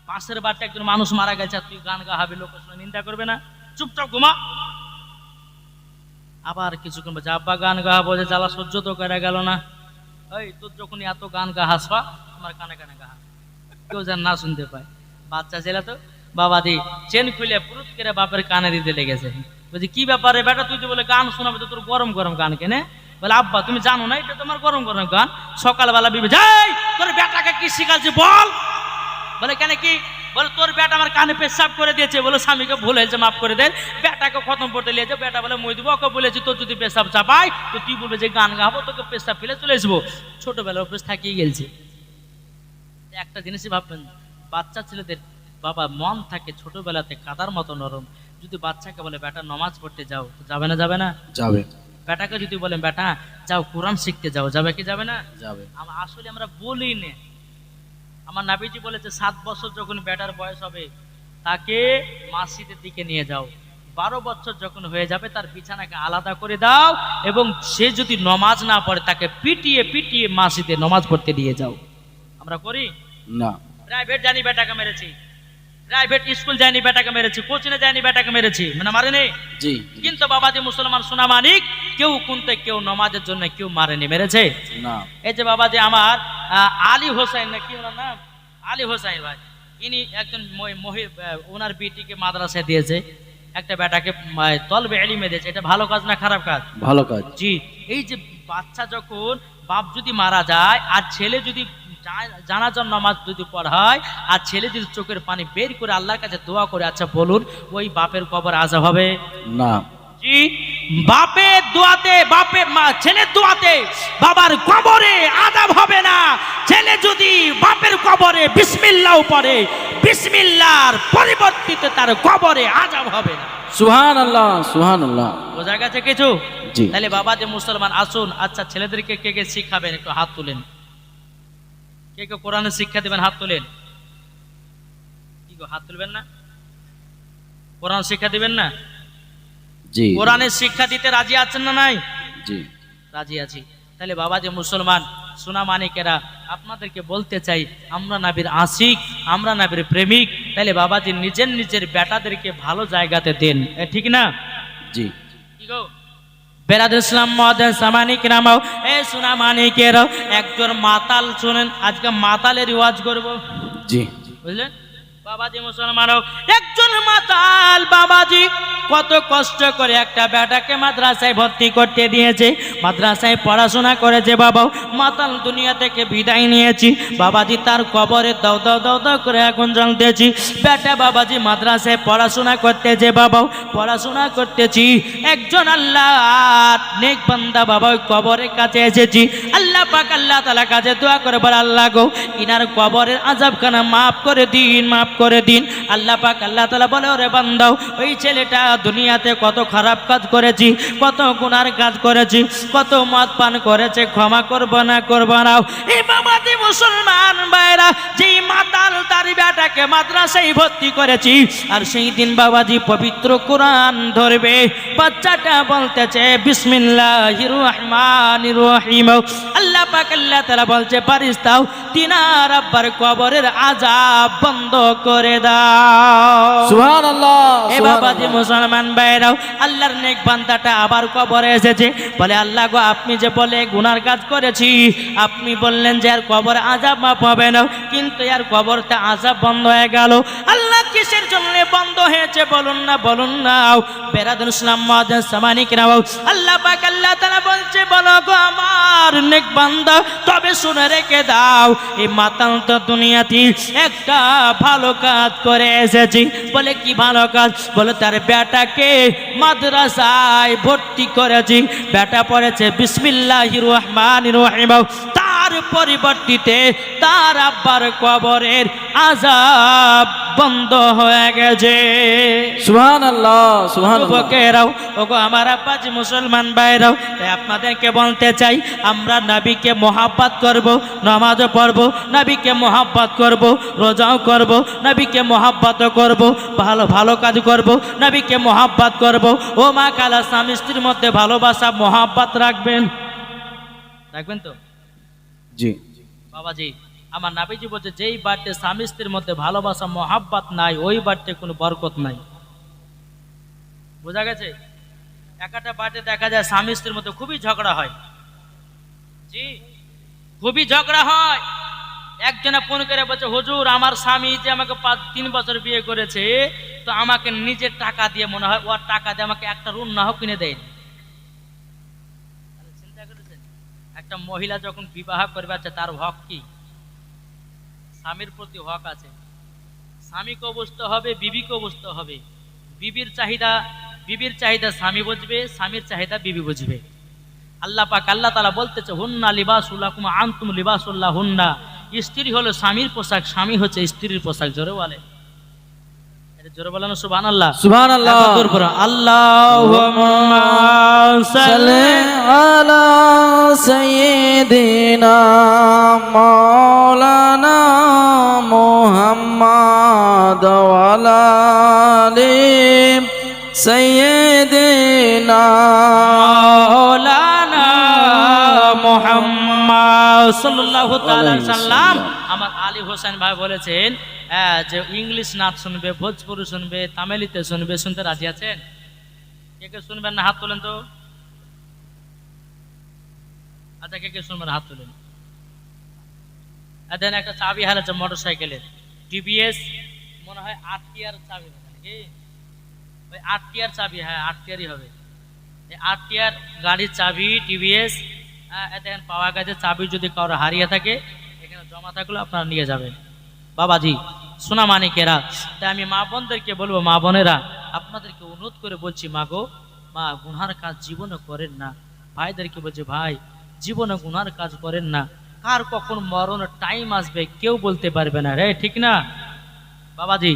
পাশের বাড়িতে একজন মানুষ মারা গেছে, তুই গান গাহাবি, লোকের সঙ্গে নিন্দা করবে না, চুপচাপ ঘুমা। আবার কিছুক্ষণ পর আব্বা গান গাহাবো, যে জ্বালা সহ্য তো করে গেল না, এই তোর যখন এত গান গাহাস পা, আমার কানে কানে গাহা, কেউ যেন না শুনতে পায়। বাচ্চা ছেলে তো, বাবা দি চেন খুলে পুরুত করে বাপের কানে দিতে লেগেছে। বলছি কি ব্যাপারে বেটা, তুই তো বলে গান শোনাবে, তো তোর গরম গরম গান কেনে? বলে আব্বা তুমি জানো না এটা তোমার গরম গরম গান, সকালবেলা বিবে যাই তোর বেটাকে কি শিখাচ্ছে বল। বলে কেন কি? বলে তোর বেটা আমার কানে পেশাব করে দিয়েছে, বলে স্বামীকে ভুল হয়েছে মাফ করে দেন, বেটাকে খতম করতে লিয়েছে। বেটা বলে মই দিব, ওকে বলেছি তোর যদি পেশাব চাপাই তো তুই বলবে যে গান গাবো, তোকে পেশাব ফেলে চলে আসবো। ছোটবেলার অভ্যেস থাকিয়ে গেছে। একটা জিনিসই ভাববেন, বাচ্চা ছেলেদের বাবা মন থাকে ছোটবেলাতে কাদার মতো নরম। যদি বাচ্চাকে বলে বেটা নমাজ পড়তে যাও, তো যাবে না? যাবে না? যাবে। বেটাকে যদি বলেন বেটা যাও কোরআন শিখতে যাও, যাবে কি যাবে না? যাবে। আসলে আমরা বলি না। আমার নাবিজি বলেছে 7 বছর যখন বেটার বয়স হবে তাকে মসজিদের দিকে নিয়ে যাও, 12 বছর যখন হয়ে যাবে তার বিছানাকে আলাদা করে দাও, এবং সে যদি নমাজ না পড়ে তাকে পিটিয়ে পিটিয়ে মসজিদে নমাজ পড়তে দিয়ে যাও। আমরা করি না। প্রাইভেট জানি বেটাকে মেরেছি, প্রাইভেট স্কুল যায়নি বেটাকে মেরেছি, কোচিনে যায়নি বেটাকে মেরেছি, মানে মারেনি। জি। কিন্তু বাবাজি মুসলমান সোনা মানিক, কেউ কুনতে কেউ নমাজের জন্য কেউ মারেনি, মেরেছে না। এই যে বাবাজি আমার আলী হোসেন না কি ওনার নাম, আলী হোসেন ভাই, ইনি একজন ওনার বিটিকে মাদ্রাসায় দিয়েছে, একটা বেটাকে তলবে এলিমে দিয়েছে। এটা ভালো কাজ না খারাপ কাজ? ভালো কাজ। জি। এই যে বাচ্চা যখন বাপ যদি মারা যায় আর ছেলে যদি জানাজার নামাজ যদি পড়ায় আর ছেলে যদি চোখের পানি বের করে আল্লাহর কাছে দোয়া করে, আচ্ছা বলুন ওই বাপের কবর আযাব হবে না? জি। বাপের দোয়াতে, বাপের মা ছেলের দোয়াতে বাবার কবরে আযাব হবে না। ছেলে যদি বাপের কবরে বিসমিল্লাহ পড়ে, বিসমিল্লাহর পরিবর্তিতে তার কবরে আযাব হবে না। সুবহানাল্লাহ, সুবহানাল্লাহ। বোঝা গেছে কিছু? জি। তাহলে বাবা যে মুসলমান আসুন, আচ্ছা ছেলেদেরকে কে কে শিখাবেন একটু হাত তুলেন। কে কে কোরআনের শিক্ষা দিবেন হাত তুলেন। কি গো হাত তুলবেন না? কোরআন শিক্ষা দিবেন না? জি। কোরআনের শিক্ষা দিতে রাজি আছেন না নাই? জি। রাজি আছি। তাহলে বাবা যে মুসলমান সোনা মানিকেরা, আপনাদেরকে বলতে চাই আমরা নবীর আশিক, আমরা নবীর প্রেমিক। তাহলে বাবাজি নিজের নিজের বেটাদেরকে ভালো জায়গাতে দেন, ঠিক না? জি। কি গো বেরাদুল ইসলাম মুআদ্দিস সামানিক রামাও, এ সোনা মানিকেরাও, একজন মাতাল শুনেন, আজকে মাতালের ওয়াজ করব। জি। বুঝলেন বাবাজি মুসলমানও, একজন মাতাল বাবাজি কত কষ্ট করে একটা বেটাকে মাদ্রাসায় ভর্তি করতে দিয়েছে, মাদ্রাসায় পড়াশোনা করেছে। বাবাও মাতাল দুনিয়া থেকে বিদায় নিয়েছি, বাবাজি তার কবরে দাও দাও দাও দাও করে এখন জ্বলতেছি। বেটা বাবাজি মাদ্রাসায় পড়াশোনা করতেছে, বাবাও পড়াশোনা করতেছি। একজন আল্লাহ নেক বান্দা বাবা ওই কবরের কাছে এসেছি, আল্লাহ পাক আল্লাহ তাআলা কাছে দোয়া করে বলে, আল্লাহ গো ইনার কবরের আযাবখানা মাফ করে দিন, মাফ করে দিন। আল্লাহ পাক আল্লাহ তাআলা বলে, ওরে বান্দাও ওই ছেলেটা দুনিয়াতে কত খারাপ কাজ করেছি, কত গুনার কাজ করেছি, কত মদ পান করেছে, ক্ষমা করব না করব না। এই বাবাজি মুসলমান ভাইরা, যেই মাতাল তার বেটাকে মাদ্রাসায় ভর্তি করেছি, আর সেই দিন বাবাজি পবিত্র কোরআন ধরবে, বাচ্চাটা বলতেছে বিসমিল্লাহির রহমানির রহিম। আল্লাহ পাক আল্লাহ তাআলা বলছে, পারিস দাও তিনার আব্বার কবরের আযাব বন্ধ করে দাও। সুবহানাল্লাহ। এ বাবাজি মুসলমান ভাইরাও, আল্লাহর নেক বান্দাটা আবার কবরে এসেছে, বলে আল্লাহ গো আপনি যে বলে গুনার কাজ করেছি, আপনি বললেন যে আর কবর আযাব মাফ হবে না, কিন্তু আর কবরটা আযাব বন্ধ হয়ে গেল। আল্লাহ কিসের জন্য বন্ধ হয়েছে বলুন না, বলুন না। বেরাদুল ইসলাম মুআদ্দিস সামানিক রাও, আল্লাহ পাক আল্লাহ তাআলা বলছে, বলো গো আমার নেক বান্দা তবে শুনে রেখে দাও, এই মাতাল তো দুনিয়াতে একটা ভালো কাজ করে এসেছি। বলে কি ভালো কাজ? বলে তার বেটাকে মাদ্রাসায় ভর্তি করেছি, বেটা পড়েছে বিসমিল্লাহির রহমানির রহিম, তার পরিবর্তিতে তার আব্বার কবরের আযাব বন্ধ হয়ে গেছে। সুবহানাল্লাহ, সুবহানাল্লাহ। যুবকেরাও, ওগো আমার আব্বাজি মুসলমান ভাইরাও, তাই আপনাদেরকে বলতে চাই আমরা নবীকে মহব্বত করব, নামাজও পড়ব, নবীকে মহব্বত করব, রোজাও করব, নবীকে মহব্বত করব, ভালো ভালো কাজ করব, নবীকে মহব্বত করব। ও মা কালা স্বামী স্ত্রীর মধ্যে ভালোবাসা মহব্বত রাখবেন, রাখবেন তো? জি বাবাজি আমার নাবিজি বলছে যেই বাড়িতে স্বামী স্ত্রীর মধ্যে ভালোবাসা মহাব্বত নাই ওই বাড়িতে কোনো বরকত নাই। বোঝা গেছে? একটা বাড়িতে দেখা যায় স্বামী স্ত্রীর মধ্যে খুবই ঝগড়া হয়, জি খুবই ঝগড়া হয়। একজনে ফোন করে বলছে হুজুর আমার স্বামী যে আমাকে 3 বছর বিয়ে করেছে তো আমাকে নিজের টাকা দিয়ে মনে হয় ওর টাকা দিয়ে আমাকে একটা রুম না হোক কিনে দেয়। চিন্তা করেছেন একটা মহিলা যখন বিবাহ করবে আছে তার হক কি? স্বামীর প্রতি হক আছে, স্বামীকেও বুঝতে হবে বিবিকেও বুঝতে হবে। বিবির চাহিদা স্বামী বুঝবে, স্বামীর চাহিদা বিবি বুঝবে। আল্লাহ পাক আল্লাহ তাআলা বলতেছে হুন্না লিবাসুল লাকুম আনতুম লিবাসুল্লাহ হুন্না, স্ত্রী হলো স্বামীর পোশাক, স্বামী হচ্ছে স্ত্রীর পোশাক। জোরে বলে, এটা জোরে বলেন সুবহানাল্লাহ। সুবহানাল্লাহ। আল্লাহুম্মা সাল্লি আলা সাইয়্যিদিনা মাওলানা মুহাম্মদ ওয়া আলা আলি সাইয়্যিদিনা মাওলানা মুহাম্মদ সাল্লাল্লাহু তাআলা সাল্লাম। আমার আলী হোসেন ভাই বলেছেন যে ইংলিশ নাচ শুনবে, ভোজপুরি শুনবে, তামিলিতে শুনবে, শুনতে রাজি আছেন? কে কে শুনবেন না হাত তোলেন তো। আচ্ছা কে কে শুনবেন হাত তোলেন। দেন একটা চাবি হারাচ্ছে মোটর সাইকেলের, টিভিএস মনে হয় 8 টিয়ার চাবি নাকি ওই 8 টিয়ার চাবি, হ্যাঁ 8 টিয়ারই হবে। এই 8 টিয়ার গাড়ির চাবি টিভিএস দেখেন পাওয়া গেছে। চাবি যদি কারো হারিয়ে থাকে এখানে জমা থাকলে আপনারা নিয়ে যাবেন। বাবাজি সোনা মানিকেরা, তাই আমি মা বোনদেরকে বলবো, মা বোনেরা আপনাদেরকে অনুরোধ করে বলছি মা গো, মা গুনার কাজ জীবনে করেন না। ভাইদেরকে বলছি ভাই জীবনে গুনার কাজ করেন না, কার কখন মরণের টাইম আসবে কেউ বলতে পারবে না রে, ঠিক না বাবাজি?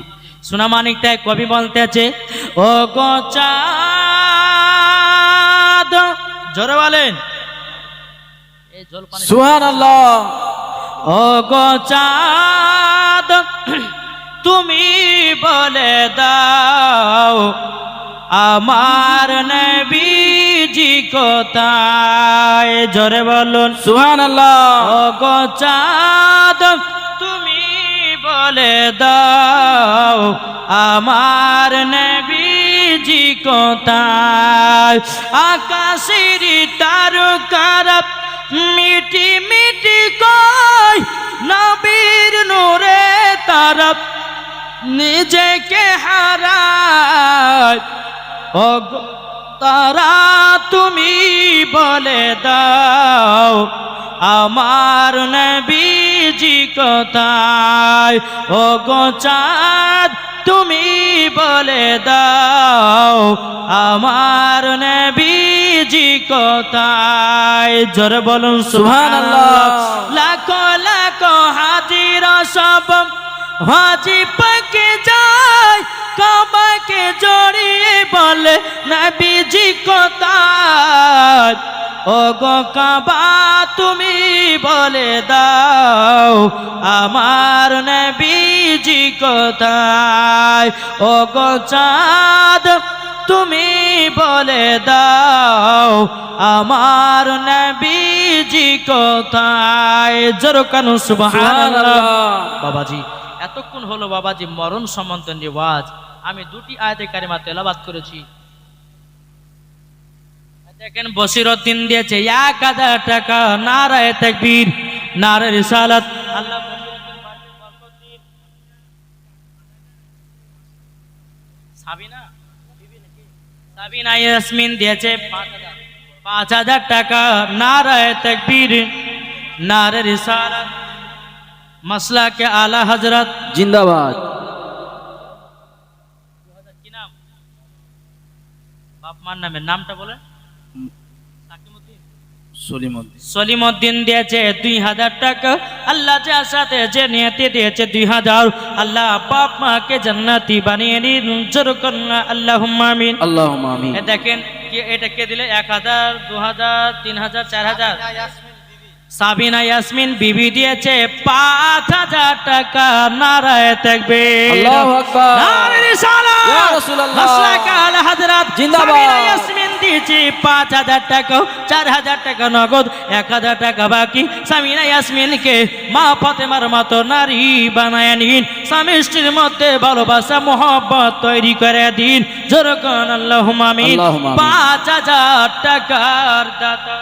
সোনা মানিকটাই কবি বলতে আছে ও গো চাঁদ, জোরে বলেন এই জলপানি। সুবহানাল্লাহ। ও গো চাঁদ তুমি বলে দাও আমার নবীজি কোথায়? জোরে বলুন সুবহানাল্লাহ। ও গো চাঁদ তুমি বলে দাও আমার নবীজি কোথায়? আকাশের তারকারা মিটি মিটি কয় নবীর নূরে তারা নিজেকে হারায়। ও গো তারা তুমি বলে দাও আমার নবীজি কোথায়? ও গো চাঁদ তুমি বলে দাও আমার নবীজি কোথায়? জোরে বলুন সুবহানাল্লাহ। লাখো লাখো হাজিরা সব হাজি পাকে যায় কাবাকে জড়িয়ে বলে নবীজি কোথায়? ও গো কাবা তুমি বলে দাও আমার নবীজি কোথায়? ও গো চাঁদ তুমি বলে দাও আমার নবীজি কোথায়? জোরে কানু সুবহানাল্লাহ। বাবাজি এতক্ষণ হলো বাবাজি মরণ সম্বন্ধে নিওয়াজ আমি 2টি আয়াতে কারিমা তেলাওয়াত করেছি। দেখেন বসিরউদ্দিন দিয়েছে 1000 টাকা। নারায়ে তাকবীর, নারায়ে রিসালাত। আল্লাহ বসিরউদ্দিন বাড়িতে বরকত দিন। সাবিনা বিবি নাকি? সাবিনা ইয়াসমিন দিয়েছে 5000 টাকা। নারায়ে তাকবীর, নারায়ে রিসালাত। মাসলা কে আলা হযরত জিন্দাবাদ। কি নাম? বাপ মার নামের নামটা বলেন। সলিমউদ্দিন দিয়েছে 2000 টাকা। আল্লাহ যা সাথে যে নিয়তে দিয়েছে 2000, আল্লাহ বাপ মাকে জান্নাতি বানিয়ে দিন। জোরে করুন আল্লাহুম্মা আমিন। আল্লাহুম্মা আমিন। দেখেন কি এটা কে দিলে? 1000, 2000, 3000, 4000। সাবিনা ইয়াসমিন বিবি দিয়েছে 5000 টাকা। নারায়ে তাকবীর, আল্লাহু আকবার, নারায়ে রিসালাত। ইয়া রাসূলুল্লাহ। মাসলাক আল হযরত জিন্দাবাদ। সামিরা ইয়াসমিন দিয়েছে 5000 টাকা, 4000 টাকা নগদ, 1000 টাকা বাকি। সামিরা ইয়াসমিনকে মা ফাতেমার মতো নারী বানায় নিন, স্বামী স্ত্রীর মধ্যে ভালোবাসা মোহব্বত তৈরি করে দিন। যেরকম আল্লাহুম্মা আমিন। আল্লাহুম্মা আমিন। 5000 টাকার দাতা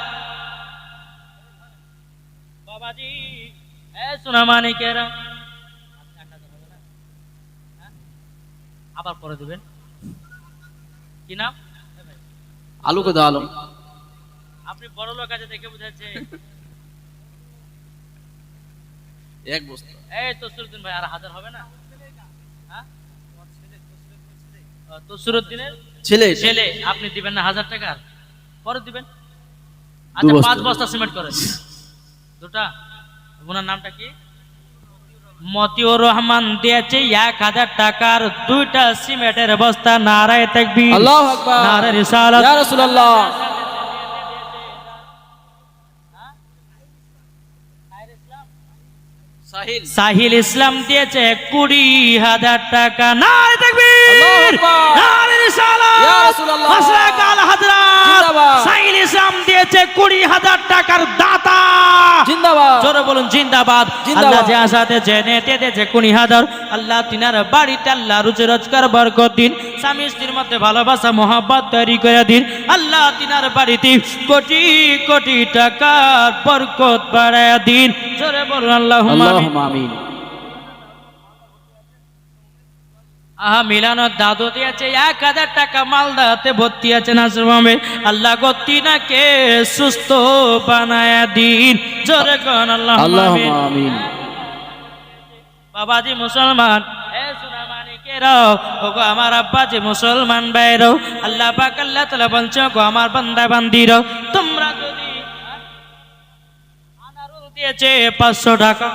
বাবাজি, এ সোনা মানিকেরা, আবার পরে দিবেন। কি নাম? আলুকে দাও আলম। আপনি বড় লোক আছে দেখে বুঝাচ্ছে। এক বস্তা। এই তসরুদ্দিন ভাই, আর 1000 হবে না? হ্যাঁ, তসরুদ্দিনের ছেলে ছেলে, আপনি দিবেন না 1000 টাকা? পরে দিবেন। দু আচ্ছা, বস্তা। 5 বস্তা সিমেন্ট করেন, দুটা। ওনার নামটা কি? মতিউর রহমান দিয়েছে 1000 টাকার 2টা সিমেন্টের বস্তা। নারায়ে তাকবীর, আল্লাহু আকবার, নারায়ে রিসালাত। ইয়া রাসূলুল্লাহ। সাহিল সাহিল ইসলাম দিয়েছে 20,000 টাকা। নারায়ে তাকবীর, আল্লাহু আকবার, নারায়ে রিসালাত, ইয়া রাসূলুল্লাহ। মাসলাক আল হযরত জিন্দাবাদ। সাহিল ইসলাম দিয়েছে 20,000 টাকার দাতা। জিন্দাবাদ। জোরে বলুন জিন্দাবাদ। জিন্দাবাদ। আল্লাহ যে আসাতে জেনে দিয়েছে 20,000, আল্লাহ তিনার বাড়িতে আল্লাহ রুজি রোজগার বরকত দিন, স্বামী স্ত্রীর মধ্যে ভালোবাসা মোহব্বত তৈরি করে দিন। আল্লাহ তিনার বাড়িতে কোটি কোটি টাকার বরকত বাড়ায় দিন। জোরে বলুন আল্লাহুম্মা আমিন। আল্লাহুম্মা আমিন। আহা, মিলানোর দাদু দিয়েছে 1000 টাকা, মালদাতে ভর্তি আছে নাসরমামে। আল্লাহ গতিনাকে সুস্থ বানায় দিন। জোরে কোন আল্লাহুম্মা আমিন। আল্লাহুম্মা আমিন। বাবাজি মুসলমান, এ সোনা মানিকেরাও, ওগো আমার আব্বাজি মুসলমান ভাইরাও, আল্লাহ পাক আল্লাহ তাআলা বলছে, গো আমার বান্দা বান্দিরাও, তোমরা যদি আনারুল দিয়েছে 500 টাকা,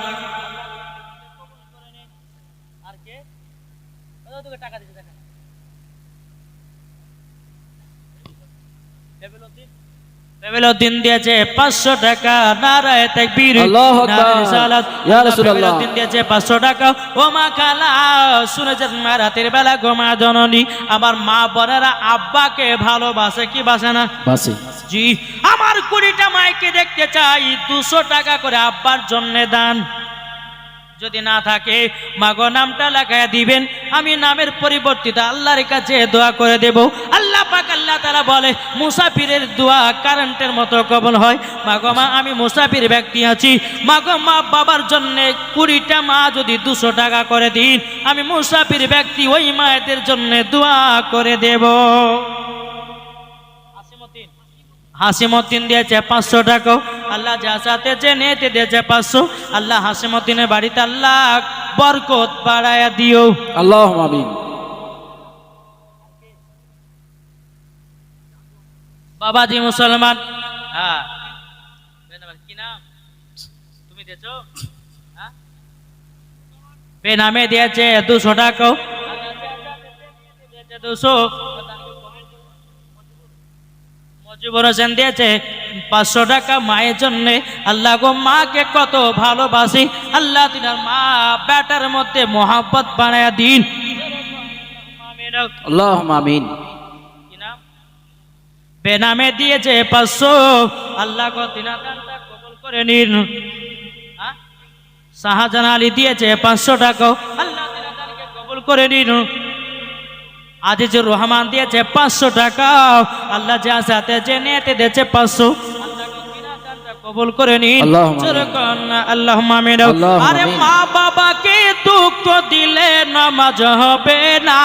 আর কে কত টাকা দিয়েছে টাকা? বেবেলউদ্দিন দিয়েছে 500 টাকা। নারায়ে তাকবীর, আল্লাহু আকবার, নারায়ে রিসালাত। ইয়া রাসূলুল্লাহ। বেবেলউদ্দিন দিয়েছে 500 টাকা। ও মা খালা, শুনেছেন মা রাতের বেলা গো মা জননী, আমার মা বোনেরা আব্বাকে ভালোবাসে কি বাসে না? বাসি। জি, আমার 20টা মাইকে দেখতে চাই, 200 টাকা করে আব্বার জন্য দান। যদি না থাকে মাগো নামটা লাগায়া দিবেন, আমি নামের পরিবর্তিত আল্লাহর কাছে দোয়া করে দেব। আল্লাহ পাক আল্লাহ তাআলা বলে, মুসাফিরের দোয়া কারেন্টের মতো কবুল হয়। মাগো মা, আমি মুসাফির ব্যক্তি আছি, মাগো মা বাবার জন্য 20টা মা যদি 200 টাকা করে দিন, আমি মুসাফির ব্যক্তি ওই মায়েদের জন্য দোয়া করে দেব। হাসিমউদ্দিন দিয়েছে 500 টাকা। আল্লাহ যা সাথে জেনে দিয়েছে 500। আল্লাহ হাসিমউদ্দিনের বাড়িতে আল্লাহ বরকত বাড়ায়া দিও। আল্লাহুম্মা আমিন। বাবাজি মুসলমান, হ্যাঁ, কি নাম তুমি দিয়েছো? হ্যাঁ, বেনামে দিয়েছে 200 টাকা। 200। মজিবুর হোসেন দিয়েছে 500 টাকা মায়ের জন্য। আল্লাহ গো, মাকে কত ভালোবাসি, আল্লাহ তিনার মা বেটার মধ্যে মোহাব্বত বানায়া দিন। আল্লাহুম্মা আমিন। কি নাম? বেনামে দিয়েছে 500। আল্লাহ গো, তিনার দানটা কবুল করে নিন। হ্যাঁ, শাহজাহান আলী দিয়েছে 500 টাকা। আল্লাহ তিনার দানকে কবুল করে নিন। আজিজুর রহমান দিয়েছে 500 টাকা। আল্লাহ যা সাথে জেনে দিয়েছে 500। আল্লাহ কবুল করে নিন। আল্লাহুম্মা আমিন। আরে মা বাবাকে দুঃখ দিলে নামাজ হবে না।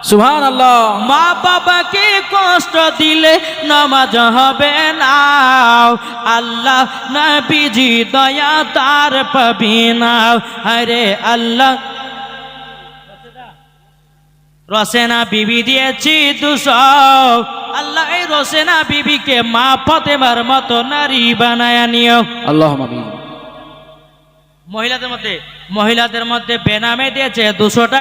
সুবহানাল্লাহ। মা বাবাকে কষ্ট দিলে নামাজ হবে না। আল্লাহ নবীজি দয়া তার পাবি না। আরে আল্লাহ রসেনা বিবি দিয়েছি 200। আল্লাহ এই রসেনা বিবিকে মা ফাতেমার মতো নারী বানায়া নিও। আল্লাহুম্মা আমিন। মহিলাদের মধ্যে বেনামে দিয়েছে 200 টাকা।